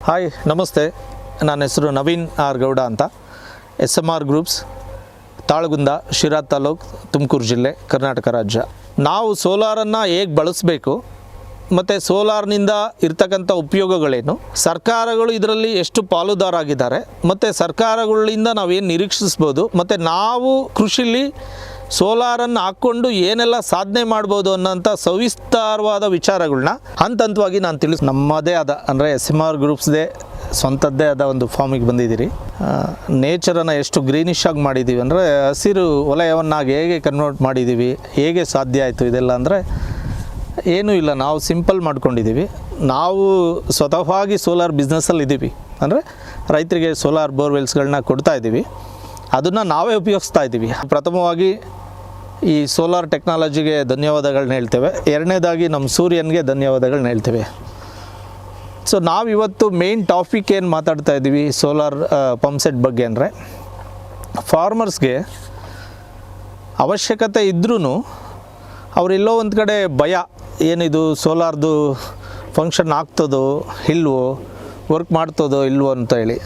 Hi ನಮಸ್ತೆ, ನನ್ನ ಹೆಸರು ನವೀನ್ ಆರ್ ಗೌಡ ಅಂತ. SMR ಗ್ರೂಪ್ಸ್, ತಾಳಗುಂದ, ಶಿರಾ ತಾಲೂಕು, ತುಮಕೂರು ಜಿಲ್ಲೆ, ಕರ್ನಾಟಕ ರಾಜ್ಯ. ನಾವು ಸೋಲಾರನ್ನು ಹೇಗೆ ಬಳಸಬೇಕು ಮತ್ತು ಸೋಲಾರ್ನಿಂದ ಇರ್ತಕ್ಕಂಥ ಉಪಯೋಗಗಳೇನು, ಸರ್ಕಾರಗಳು ಇದರಲ್ಲಿ ಎಷ್ಟು ಪಾಲುದಾರಾಗಿದ್ದಾರೆ ಮತ್ತು ಸರ್ಕಾರಗಳಿಂದ ನಾವೇನು ನಿರೀಕ್ಷಿಸ್ಬೋದು, ಮತ್ತು ನಾವು ಕೃಷಿಲಿ ಸೋಲಾರನ್ನು ಹಾಕ್ಕೊಂಡು ಏನೆಲ್ಲ ಸಾಧನೆ ಮಾಡ್ಬೋದು ಅನ್ನೋಂಥ ಸವಿಸ್ತಾರವಾದ ವಿಚಾರಗಳನ್ನ ಹಂತವಾಗಿ ನಾನು ನಮ್ಮದೇ ಆದ ಅಂದರೆ SMR ಗ್ರೂಪ್ಸ್ದೇ ಸ್ವಂತದ್ದೇ ಆದ ಒಂದು ಫಾರ್ಮಿಗೆ ಬಂದಿದ್ದೀರಿ. ನೇಚರನ್ನು ಎಷ್ಟು ಗ್ರೀನಿಶ್ ಆಗಿ ಮಾಡಿದ್ದೀವಿ ಅಂದರೆ, ಹಸಿರು ವಲಯವನ್ನಾಗಿ ಹೇಗೆ ಕನ್ವರ್ಟ್ ಮಾಡಿದ್ದೀವಿ, ಹೇಗೆ ಸಾಧ್ಯ ಆಯಿತು ಇದೆಲ್ಲ ಅಂದರೆ ಏನೂ ಇಲ್ಲ, ನಾವು ಸಿಂಪಲ್ ಮಾಡ್ಕೊಂಡಿದ್ದೀವಿ. ನಾವು ಸ್ವತಃವಾಗಿ ಸೋಲಾರ್ ಬಿಸ್ನೆಸ್ಸಲ್ಲಿ ಇದ್ದೀವಿ, ಅಂದರೆ ರೈತರಿಗೆ ಸೋಲಾರ್ ಬೋರ್ವೆಲ್ಸ್ಗಳನ್ನ ಕೊಡ್ತಾ ಇದ್ದೀವಿ, ಅದನ್ನು ನಾವೇ ಉಪಯೋಗಿಸ್ತಾ ಇದ್ದೀವಿ. ಪ್ರಥಮವಾಗಿ ಈ ಸೋಲಾರ್ ಟೆಕ್ನಾಲಜಿಗೆ ಧನ್ಯವಾದಗಳನ್ನ ಹೇಳ್ತೇವೆ. ಎರಡನೇದಾಗಿ ನಮ್ಮ ಸೂರ್ಯನಿಗೆ ಧನ್ಯವಾದಗಳನ್ನ ಹೇಳ್ತೇವೆ. ಸೊ ನಾವಿವತ್ತು ಮೇನ್ ಟಾಪಿಕ್ ಏನು ಮಾತಾಡ್ತಾ ಇದ್ದೀವಿ ಸೋಲಾರ್ ಪಂಪ್ಸೆಟ್ ಬಗ್ಗೆ ಅಂದರೆ, ಫಾರ್ಮರ್ಸ್ಗೆ ಅವಶ್ಯಕತೆ ಇದ್ರೂ ಅವರೆಲ್ಲೋ ಒಂದು ಕಡೆ ಭಯ, ಏನಿದು ಸೋಲಾರ್ದು ಫಂಕ್ಷನ್ ಆಗ್ತದೋ ಇಲ್ವೋ, ವರ್ಕ್ ಮಾಡ್ತದೋ ಇಲ್ವೋ ಅಂತ ಹೇಳಿ.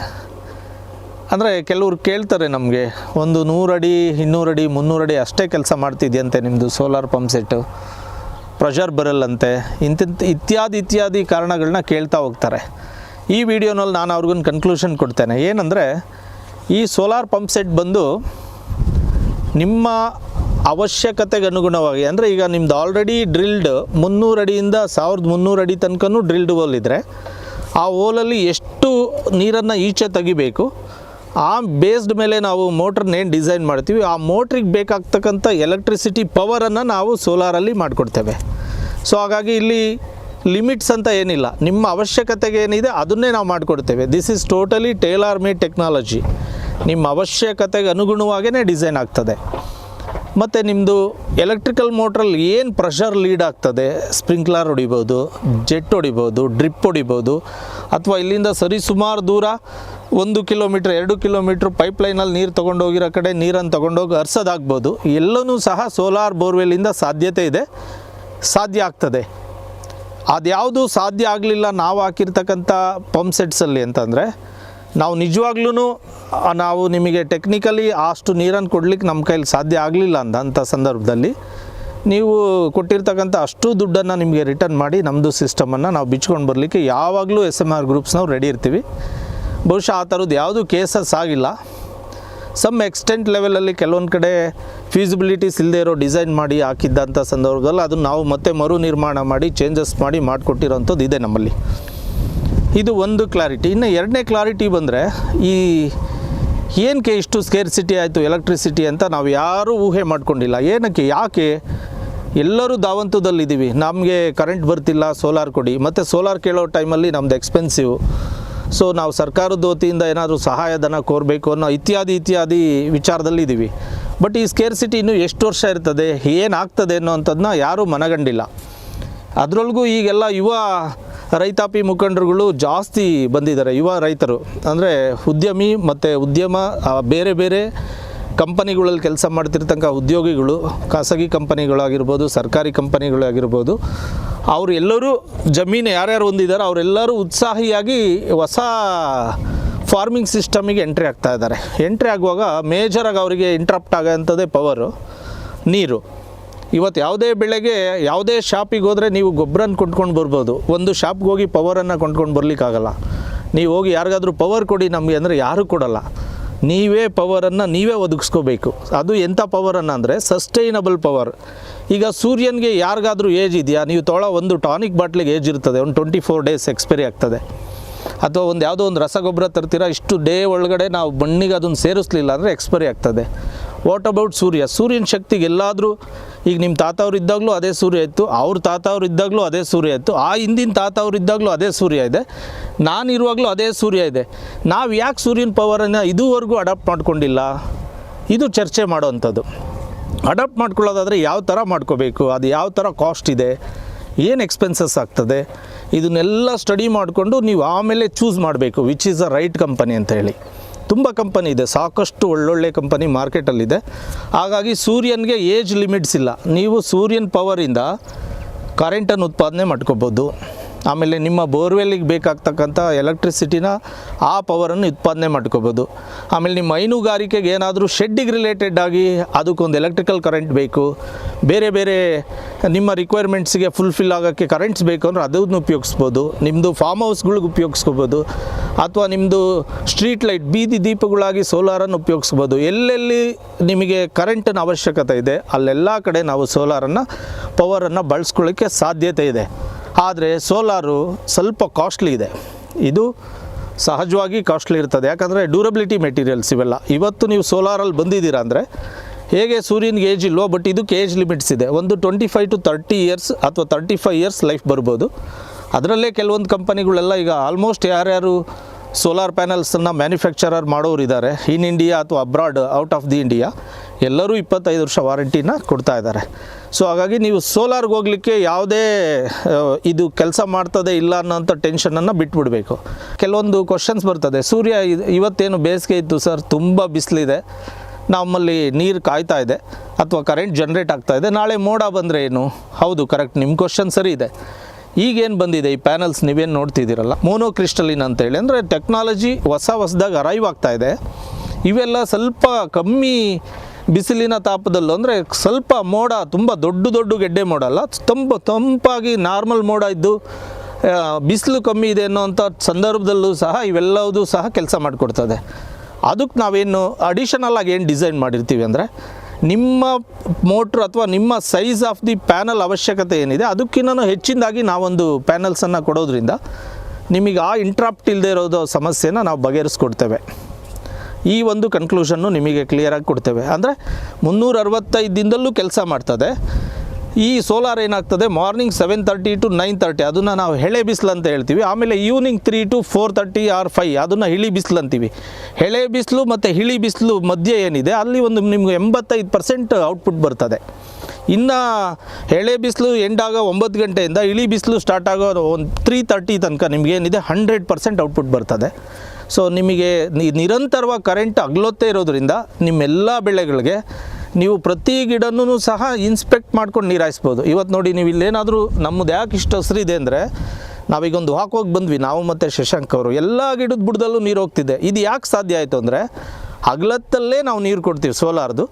ಅಂದರೆ ಕೆಲವ್ರು ಕೇಳ್ತಾರೆ ನಮಗೆ, ಒಂದು 100 ಅಡಿ 200 ಅಡಿ 300 ಅಡಿ ಅಷ್ಟೇ ಕೆಲಸ ಮಾಡ್ತಿದ್ಯಂತೆ ನಿಮ್ಮದು ಸೋಲಾರ್ ಪಂಪ್ಸೆಟ್ಟು, ಪ್ರೆಷರ್ ಬರಲ್ಲಂತೆ, ಇತ್ಯಾದಿ ಕಾರಣಗಳನ್ನ ಕೇಳ್ತಾ ಹೋಗ್ತಾರೆ. ಈ ವಿಡಿಯೋನಲ್ಲಿ ನಾನು ಅವ್ರಿಗೊಂದು ಕನ್ಕ್ಲೂಷನ್ ಕೊಡ್ತೇನೆ. ಏನಂದರೆ, ಈ ಸೋಲಾರ್ ಪಂಪ್ಸೆಟ್ ಬಂದು ನಿಮ್ಮ ಅವಶ್ಯಕತೆಗೆ ಅನುಗುಣವಾಗಿ, ಅಂದರೆ ಈಗ ನಿಮ್ಮದು ಆಲ್ರೆಡಿ ಡ್ರಿಲ್ಡ್ 300 ಅಡಿಯಿಂದ 1300 ಅಡಿ ತನಕನೂ ಡ್ರಿಲ್ಡ್ ಹೋಲ್ ಇದ್ದರೆ, ಆ ಹೋಲಲ್ಲಿ ಎಷ್ಟು ನೀರನ್ನು ಈಚೆ ತೆಗಿಬೇಕು, ಆ ಬೇಸ್ಡ್ ಮೇಲೆ ನಾವು ಮೋಟ್ರನ್ನೇನು ಡಿಸೈನ್ ಮಾಡ್ತೀವಿ, ಆ ಮೋಟ್ರಿಗೆ ಬೇಕಾಗ್ತಕ್ಕಂಥ ಎಲೆಕ್ಟ್ರಿಸಿಟಿ ಪವರನ್ನು ನಾವು ಸೋಲಾರಲ್ಲಿ ಮಾಡಿಕೊಡ್ತೇವೆ. ಸೊ ಹಾಗಾಗಿ ಇಲ್ಲಿ ಲಿಮಿಟ್ಸ್ ಅಂತ ಏನಿಲ್ಲ, ನಿಮ್ಮ ಅವಶ್ಯಕತೆಗೆ ಏನಿದೆ ಅದನ್ನೇ ನಾವು ಮಾಡಿಕೊಡ್ತೇವೆ. This is totally Taylor made technology. ನಿಮ್ಮ ಅವಶ್ಯಕತೆಗೆ ಅನುಗುಣವಾಗಿಯೇ ಡಿಸೈನ್ ಆಗ್ತದೆ. ಮತ್ತು ನಿಮ್ಮದು ಎಲೆಕ್ಟ್ರಿಕಲ್ ಮೋಟ್ರಲ್ಲಿ ಏನು ಪ್ರೆಷರ್ ಲೀಡ್ ಆಗ್ತದೆ, ಸ್ಪ್ರಿಂಕ್ಲರ್ ಹೊಡಿಬೋದು, ಜೆಟ್ ಹೊಡಿಬೋದು, ಡ್ರಿಪ್ ಹೊಡಿಬೋದು, ಅಥವಾ ಇಲ್ಲಿಂದ ಸುಮಾರು ದೂರ 1 ಕಿಲೋಮೀಟ್ರ್ 2 ಕಿಲೋಮೀಟ್ರ್ ಪೈಪ್ಲೈನಲ್ಲಿ ನೀರು ತೊಗೊಂಡೋಗಿರೋ ಕಡೆ ನೀರನ್ನು ತೊಗೊಂಡೋಗಿ ಹರಿಸೋದಾಗ್ಬೋದು. ಎಲ್ಲನೂ ಸಹ ಸೋಲಾರ್ ಬೋರ್ವೆಲ್ಲಿಂದ ಸಾಧ್ಯತೆ ಇದೆ, ಸಾಧ್ಯ ಆಗ್ತದೆ. ಅದ್ಯಾವುದು ಸಾಧ್ಯ ಆಗಲಿಲ್ಲ ನಾವು ಹಾಕಿರ್ತಕ್ಕಂಥ ಪಂಪ್ಸೆಟ್ಸಲ್ಲಿ ಅಂತಂದರೆ, ನಾವು ನಿಜವಾಗ್ಲೂ ನಾವು ನಿಮಗೆ ಟೆಕ್ನಿಕಲಿ ಅಷ್ಟು ನೀರನ್ನು ಕೊಡಲಿಕ್ಕೆ ನಮ್ಮ ಕೈಲಿ ಸಾಧ್ಯ ಆಗಲಿಲ್ಲ ಅಂಥ ಸಂದರ್ಭದಲ್ಲಿ ನೀವು ಕೊಟ್ಟಿರ್ತಕ್ಕಂಥ ಅಷ್ಟು ದುಡ್ಡನ್ನು ನಿಮಗೆ ರಿಟರ್ನ್ ಮಾಡಿ ನಮ್ಮದು ಸಿಸ್ಟಮನ್ನು ನಾವು ಬಿಚ್ಕೊಂಡು ಬರಲಿಕ್ಕೆ ಯಾವಾಗಲೂ SMR ಗ್ರೂಪ್ಸ್ನವ್ರು ರೆಡಿ ಇರ್ತೀವಿ. ಬಹುಶಃ ಆ ಥರದ್ದು ಯಾವುದೂ ಕೇಸಸ್ ಆಗಿಲ್ಲ. ಸಮ್ ಎಕ್ಸ್ಟೆಂಟ್ ಲೆವೆಲಲ್ಲಿ ಕೆಲವೊಂದು ಕಡೆ ಫೀಸಿಬಿಲಿಟೀಸ್ ಇಲ್ಲದೆ ಇರೋ ಡಿಸೈನ್ ಮಾಡಿ ಹಾಕಿದ್ದಂಥ ಸಂದರ್ಭದಲ್ಲಿ ಅದನ್ನು ನಾವು ಮತ್ತೆ ಮರು ನಿರ್ಮಾಣ ಮಾಡಿ ಚೇಂಜಸ್ ಮಾಡಿ ಮಾಡಿಕೊಟ್ಟಿರೋಂಥದ್ದು ಇದೆ ನಮ್ಮಲ್ಲಿ. ಇದು ಒಂದು ಕ್ಲಾರಿಟಿ. ಇನ್ನು ಎರಡನೇ ಕ್ಲಾರಿಟಿ ಬಂದರೆ, ಈ ಏನಕ್ಕೆ ಇಷ್ಟು ಸ್ಕೇರ್ಸಿಟಿ ಆಯಿತು ಎಲೆಕ್ಟ್ರಿಸಿಟಿ ಅಂತ ನಾವು ಯಾರೂ ಊಹೆ ಮಾಡ್ಕೊಂಡಿಲ್ಲ. ಏನಕ್ಕೆ, ಯಾಕೆ ಎಲ್ಲರೂ ಧಾವಂತದಲ್ಲಿದ್ದೀವಿ, ನಮಗೆ ಕರೆಂಟ್ ಬರ್ತಿಲ್ಲ, ಸೋಲಾರ್ ಕೊಡಿ. ಮತ್ತು ಸೋಲಾರ್ ಕೇಳೋ ಟೈಮಲ್ಲಿ ನಮ್ಮದು ಎಕ್ಸ್ಪೆನ್ಸಿವ್. ಸೊ ನಾವು ಸರ್ಕಾರದ ವತಿಯಿಂದ ಏನಾದರೂ ಸಹಾಯಧನ ಕೋರಬೇಕು ಅನ್ನೋ ಇತ್ಯಾದಿ ವಿಚಾರದಲ್ಲಿದ್ದೀವಿ. ಬಟ್ ಈ ಸ್ಕೇರ್ಸಿಟಿ ಇನ್ನೂ ಎಷ್ಟು ವರ್ಷ ಇರ್ತದೆ, ಏನಾಗ್ತದೆ ಅನ್ನೋ ಅಂಥದ್ದನ್ನ ಯಾರೂ ಮನಗಂಡಿಲ್ಲ. ಅದರೊಳಗೂ ಈಗೆಲ್ಲ ಯುವ ರೈತಾಪಿ ಮುಖಂಡರುಗಳು ಜಾಸ್ತಿ ಬಂದಿದ್ದಾರೆ. ಯುವ ರೈತರು ಅಂದರೆ ಉದ್ಯಮಿ ಮತ್ತು ಉದ್ಯಮ, ಬೇರೆ ಬೇರೆ ಕಂಪನಿಗಳಲ್ಲಿ ಕೆಲಸ ಮಾಡ್ತಿರ್ತಂಥ ಉದ್ಯೋಗಿಗಳು, ಖಾಸಗಿ ಕಂಪನಿಗಳಾಗಿರ್ಬೋದು, ಸರ್ಕಾರಿ ಕಂಪನಿಗಳಾಗಿರ್ಬೋದು, ಅವರು ಎಲ್ಲರೂ ಜಮೀನು ಯಾರ್ಯಾರು ಹೊಂದಿದ್ದಾರೆ ಅವರೆಲ್ಲರೂ ಉತ್ಸಾಹಿಯಾಗಿ ಹೊಸ ಫಾರ್ಮಿಂಗ್ ಸಿಸ್ಟಮಿಗೆ ಎಂಟ್ರಿ ಆಗ್ತಾ ಇದ್ದಾರೆ. ಎಂಟ್ರಿ ಆಗುವಾಗ ಮೇಜರಾಗಿ ಅವರಿಗೆ ಇಂಟ್ರಪ್ಟ್ ಆಗೋಂಥದ್ದೇ ಪವರು, ನೀರು. ಇವತ್ತು ಯಾವುದೇ ಬೆಳೆಗೆ ಯಾವುದೇ ಶಾಪಿಗೆ ಹೋದರೆ ನೀವು ಗೊಬ್ಬರನ ಕೊಂಡ್ಕೊಂಡು ಬರ್ಬೋದು, ಒಂದು ಶಾಪ್ಗೆ ಹೋಗಿ ಪವರನ್ನು ಕೊಂಡ್ಕೊಂಡು ಬರಲಿಕ್ಕಾಗಲ್ಲ. ನೀವು ಹೋಗಿ ಯಾರಿಗಾದ್ರೂ ಪವರ್ ಕೊಡಿ ನಮಗೆ ಅಂದರೆ ಯಾರೂ ಕೊಡಲ್ಲ. ನೀವೇ ಪವರನ್ನು ನೀವೇ ಒದಗಿಸ್ಕೋಬೇಕು. ಅದು ಎಂಥ ಪವರನ್ನು ಅಂದರೆ ಸಸ್ಟೈನಬಲ್ ಪವರ್. ಈಗ ಸೂರ್ಯನಿಗೆ ಯಾರಿಗಾದ್ರೂ ಏಜ್ ಇದೆಯಾ, ನೀವು ತೊಗೊಳ್ಳೋ ಒಂದು ಟಾನಿಕ್ ಬಾಟ್ಲಿಗೆ ಏಜ್ ಇರ್ತದೆ, ಒಂದು 24 ಡೇಸ್ ಎಕ್ಸ್ಪೈರಿ ಆಗ್ತದೆ. ಅಥವಾ ಒಂದು ಯಾವುದೋ ಒಂದು ರಸಗೊಬ್ಬರ ತರ್ತೀರ, ಇಷ್ಟು ಡೇ ಒಳಗಡೆ ನಾವು ಮಣ್ಣಿಗೆ ಅದನ್ನು ಸೇರಿಸಲಿಲ್ಲ ಅಂದರೆ ಎಕ್ಸ್ಪೈರಿ ಆಗ್ತದೆ. ವಾಟ್ ಅಬೌಟ್ ಸೂರ್ಯನ ಶಕ್ತಿಗೆ ಎಲ್ಲಾದರೂ, ಈಗ ನಿಮ್ಮ ತಾತವ್ರು ಇದ್ದಾಗಲೂ ಅದೇ ಸೂರ್ಯ ಇತ್ತು, ಅವ್ರ ತಾತವ್ರು ಇದ್ದಾಗಲೂ ಅದೇ ಸೂರ್ಯ ಇತ್ತು, ಆ ಹಿಂದಿನ ತಾತವ್ರು ಇದ್ದಾಗಲೂ ಅದೇ ಸೂರ್ಯ ಇದೆ, ನಾನಿರುವಾಗಲೂ ಅದೇ ಸೂರ್ಯ ಇದೆ. ನಾವು ಯಾಕೆ ಸೂರ್ಯನ ಪವರನ್ನು ಇದುವರೆಗೂ ಅಡಾಪ್ಟ್ ಮಾಡ್ಕೊಂಡಿಲ್ಲ? ಇದು ಚರ್ಚೆ ಮಾಡೋವಂಥದ್ದು. ಅಡಾಪ್ಟ್ ಮಾಡ್ಕೊಳ್ಳೋದಾದರೆ ಯಾವ ಥರ ಮಾಡ್ಕೋಬೇಕು, ಅದು ಯಾವ ಥರ ಕಾಸ್ಟ್ ಇದೆ, ಏನು ಎಕ್ಸ್ಪೆನ್ಸಸ್ ಆಗ್ತದೆ, ಇದನ್ನೆಲ್ಲ ಸ್ಟಡಿ ಮಾಡಿಕೊಂಡು ನೀವು ಆಮೇಲೆ ಚೂಸ್ ಮಾಡಬೇಕು which is a right company ಅಂತ ಹೇಳಿ. ತುಂಬ ಕಂಪನಿ ಇದೆ, ಸಾಕಷ್ಟು ಒಳ್ಳೊಳ್ಳೆ ಕಂಪನಿ ಮಾರ್ಕೆಟಲ್ಲಿದೆ. ಹಾಗಾಗಿ ಸೂರ್ಯನಿಗೆ ಏಜ್ ಲಿಮಿಟ್ಸ್ ಇಲ್ಲ. ನೀವು ಸೂರ್ಯನ ಪವರಿಂದ ಕರೆಂಟನ್ನು ಉತ್ಪಾದನೆ ಮಾಡ್ಕೋಬೋದು. ಆಮೇಲೆ ನಿಮ್ಮ ಬೋರ್ವೆಲ್ಲಿಗೆ ಬೇಕಾಗ್ತಕ್ಕಂಥ ಎಲೆಕ್ಟ್ರಿಸಿಟಿನ ಆ ಪವರನ್ನು ಉತ್ಪಾದನೆ ಮಾಡ್ಕೋಬೋದು. ಆಮೇಲೆ ನಿಮ್ಮ ಹೈನುಗಾರಿಕೆಗೆ ಏನಾದರೂ ಶೆಡ್ಡಿಗೆ ರಿಲೇಟೆಡ್ ಆಗಿ ಅದಕ್ಕೊಂದು ಎಲೆಕ್ಟ್ರಿಕಲ್ ಕರೆಂಟ್ ಬೇಕು, ಬೇರೆ ಬೇರೆ ನಿಮ್ಮ ರಿಕ್ವೈರ್ಮೆಂಟ್ಸಿಗೆ ಫುಲ್ಫಿಲ್ ಆಗೋಕ್ಕೆ ಕರೆಂಟ್ಸ್ ಬೇಕು ಅಂದರೆ ಅದನ್ನು ಉಪಯೋಗಿಸ್ಬೋದು. ನಿಮ್ಮದು ಫಾರ್ಮ್ ಹೌಸ್ಗಳಿಗೆ ಉಪಯೋಗಿಸ್ಕೋಬೋದು, ಅಥವಾ ನಿಮ್ಮದು ಸ್ಟ್ರೀಟ್ ಲೈಟ್ ಬೀದಿ ದೀಪಗಳಾಗಿ ಸೋಲಾರನ್ನು ಉಪಯೋಗಿಸ್ಬೋದು. ಎಲ್ಲೆಲ್ಲಿ ನಿಮಗೆ ಕರೆಂಟಿನ ಅವಶ್ಯಕತೆ ಇದೆ ಅಲ್ಲೆಲ್ಲ ಕಡೆ ನಾವು ಸೋಲಾರನ್ನು ಪವರನ್ನು ಬಳಸ್ಕೊಳ್ಳೋಕ್ಕೆ ಸಾಧ್ಯತೆ ಇದೆ. ಆದರೆ ಸೋಲಾರು ಸ್ವಲ್ಪ ಕಾಸ್ಟ್ಲಿ ಇದೆ. ಇದು ಸಹಜವಾಗಿ ಕಾಸ್ಟ್ಲಿ ಇರ್ತದೆ, ಯಾಕಂದರೆ ಡ್ಯೂರಬಿಲಿಟಿ ಮೆಟೀರಿಯಲ್ಸ್ ಇವೆಲ್ಲ. ಇವತ್ತು ನೀವು ಸೋಲಾರಲ್ಲಿ ಬಂದಿದ್ದೀರಾ ಅಂದರೆ ಹೇಗೆ ಸೂರ್ಯನಿಗೆ ಏಜ್ ಇಲ್ವೋ, ಬಟ್ ಇದಕ್ಕೆ ಏಜ್ ಲಿಮಿಟ್ಸ್ ಇದೆ. ಒಂದು 25 to 30 ಇಯರ್ಸ್ ಅಥವಾ 35 ಇಯರ್ಸ್ ಲೈಫ್ ಬರ್ಬೋದು. ಅದರಲ್ಲೇ ಕೆಲವೊಂದು ಕಂಪನಿಗಳೆಲ್ಲ ಈಗ ಆಲ್ಮೋಸ್ಟ್ ಯಾರ್ಯಾರು ಸೋಲಾರ್ ಪ್ಯಾನಲ್ಸನ್ನು ಮ್ಯಾನುಫ್ಯಾಕ್ಚರರ್ ಮಾಡೋರು ಇದ್ದಾರೆ ಇನ್ ಇಂಡಿಯಾ ಅಥವಾ abroad, out of the India, ಎಲ್ಲರೂ 25 ವರ್ಷ ವಾರಂಟಿನ ಕೊಡ್ತಾ ಇದ್ದಾರೆ. ಸೊ ಹಾಗಾಗಿ ನೀವು ಸೋಲಾರ್ಗೆ ಹೋಗಲಿಕ್ಕೆ ಯಾವುದೇ ಇದು ಕೆಲಸ ಮಾಡ್ತದೆ ಇಲ್ಲ ಅನ್ನೋಂಥ ಟೆನ್ಷನನ್ನು ಬಿಟ್ಬಿಡಬೇಕು. ಕೆಲವೊಂದು ಕ್ವಶನ್ಸ್ ಬರ್ತದೆ, ಸೂರ್ಯ ಇವತ್ತೇನು ಬೇಸಿಗೆ ಇತ್ತು ಸರ್, ತುಂಬ ಬಿಸಿಲಿದೆ, ನಮ್ಮಲ್ಲಿ ನೀರು ಕಾಯ್ತಾ ಇದೆ ಅಥವಾ ಕರೆಂಟ್ ಜನ್ರೇಟ್ ಆಗ್ತಾ ಇದೆ, ನಾಳೆ ಮೋಡ ಬಂದರೆ ಏನು? ಹೌದು, ಕರೆಕ್ಟ್, ನಿಮ್ಮ ಕ್ವಶನ್ ಸರಿ ಇದೆ. ಈಗೇನು ಬಂದಿದೆ ಈ ಪ್ಯಾನಲ್ಸ್ ನೀವೇನು ನೋಡ್ತಿದ್ದೀರಲ್ಲ, ಮೋನೋಕ್ರಿಸ್ಟಲಿನ್ ಅಂತೇಳಿ, ಅಂದರೆ ಟೆಕ್ನಾಲಜಿ ಹೊಸದಾಗಿ ಅರೈವ್ ಆಗ್ತಾ ಇದೆ. ಇವೆಲ್ಲ ಸ್ವಲ್ಪ ಕಮ್ಮಿ ಬಿಸಿಲಿನ ತಾಪದಲ್ಲೂ, ಅಂದರೆ ಸ್ವಲ್ಪ ಮೋಡ ತುಂಬ ದೊಡ್ಡ ಗೆಡ್ಡೆ ಮೋಡ ಅಲ್ಲ, ತಂಪಾಗಿ ನಾರ್ಮಲ್ ಮೋಡ ಇದ್ದು ಬಿಸಿಲು ಕಮ್ಮಿ ಇದೆ ಅನ್ನೋಂಥ ಸಂದರ್ಭದಲ್ಲೂ ಸಹ ಇವೆಲ್ಲವೂ ಸಹ ಕೆಲಸ ಮಾಡಿಕೊಡ್ತದೆ. ಅದಕ್ಕೆ ನಾವೇನು ಅಡಿಷನಲ್ ಆಗಿ ಏನು ಡಿಸೈನ್ ಮಾಡಿರ್ತೀವಿ ಅಂದರೆ, ನಿಮ್ಮ ಮೋಟ್ರ್ ಅಥವಾ ನಿಮ್ಮ ಸೈಜ್ ಆಫ್ ದಿ ಪ್ಯಾನಲ್ ಅವಶ್ಯಕತೆ ಏನಿದೆ ಅದಕ್ಕಿಂತ ಹೆಚ್ಚಿನದಾಗಿ ನಾವೊಂದು ಪ್ಯಾನಲ್ಸನ್ನು ಕೊಡೋದ್ರಿಂದ ನಿಮಗೆ ಆ ಇಂಟ್ರಾಪ್ಟ್ ಇಲ್ಲದೆ ಇರೋದು ಸಮಸ್ಯೆನ ನಾವು ಬಗೆಹರಿಸ್ಕೊಡ್ತೇವೆ. ಈ ಒಂದು ಕನ್ಕ್ಲೂಷನ್ನು ನಿಮಗೆ ಕ್ಲಿಯರಾಗಿ ಕೊಡ್ತೇವೆ. ಅಂದರೆ 365 ದಿನದಲ್ಲೂ ಕೆಲಸ ಮಾಡ್ತದೆ. ಈ ಸೋಲಾರ್ ಏನಾಗ್ತದೆ, ಮಾರ್ನಿಂಗ್ 7:30 to 9:30 ಅದನ್ನು ನಾವು ಎಳೆ ಬಿಸಿಲು ಅಂತ ಹೇಳ್ತೀವಿ. ಆಮೇಲೆ ಈವ್ನಿಂಗ್ 3 to 4:30 or 5 ಅದನ್ನು ಇಳಿ ಬಿಸಿಲು ಅಂತೀವಿ. ಎಳೆ ಬಿಸಿಲು ಮತ್ತು ಇಳಿ ಬಿಸಿಲು ಮಧ್ಯೆ ಏನಿದೆ ಅಲ್ಲಿ ಒಂದು ನಿಮ್ಗೆ 85% ಔಟ್ಪುಟ್ ಬರ್ತದೆ. ಇನ್ನು ಎಳೆ ಬಿಸಿಲು ಎಂಡಾಗೋ 9 ಗಂಟೆಯಿಂದ ಇಳಿ ಬಿಸಿಲು ಸ್ಟಾರ್ಟ್ ಆಗೋ ಒಂದು 3:30 ತನಕ ನಿಮಗೇನಿದೆ 100% ಔಟ್ಪುಟ್ ಬರ್ತದೆ. ಸೊ ನಿಮಗೆ ನಿರಂತರವಾಗಿ ಕರೆಂಟ್ ಅಗಲೊತ್ತೇ ಇರೋದ್ರಿಂದ ನಿಮ್ಮೆಲ್ಲ ಬೆಳೆಗಳಿಗೆ ನೀವು ಪ್ರತಿ ಗಿಡನೂ ಸಹ ಇನ್ಸ್ಪೆಕ್ಟ್ ಮಾಡ್ಕೊಂಡು ನೀರು ಹಾಯಿಸ್ಬೋದು. ಇವತ್ತು ನೋಡಿ, ನೀವು ಇಲ್ಲೇನಾದರೂ ನಮ್ಮದು ಯಾಕೆ ಇಷ್ಟು ಹಸಿರಿದೆ ಅಂದರೆ, ನಾವೀಗೊಂದು ಹೋಗಿ ಬಂದ್ವಿ ನಾವು ಮತ್ತು ಶಶಾಂಕ್ ಅವರು, ಎಲ್ಲ ಗಿಡದ ಬುಡದಲ್ಲೂ ನೀರು ಹೋಗ್ತಿದೆ. ಇದು ಯಾಕೆ ಸಾಧ್ಯ ಆಯಿತು ಅಂದರೆ, ಹಗಲತ್ತಲ್ಲೇ ನಾವು ನೀರು ಕೊಡ್ತೀವಿ ಸೋಲಾರ್ದು.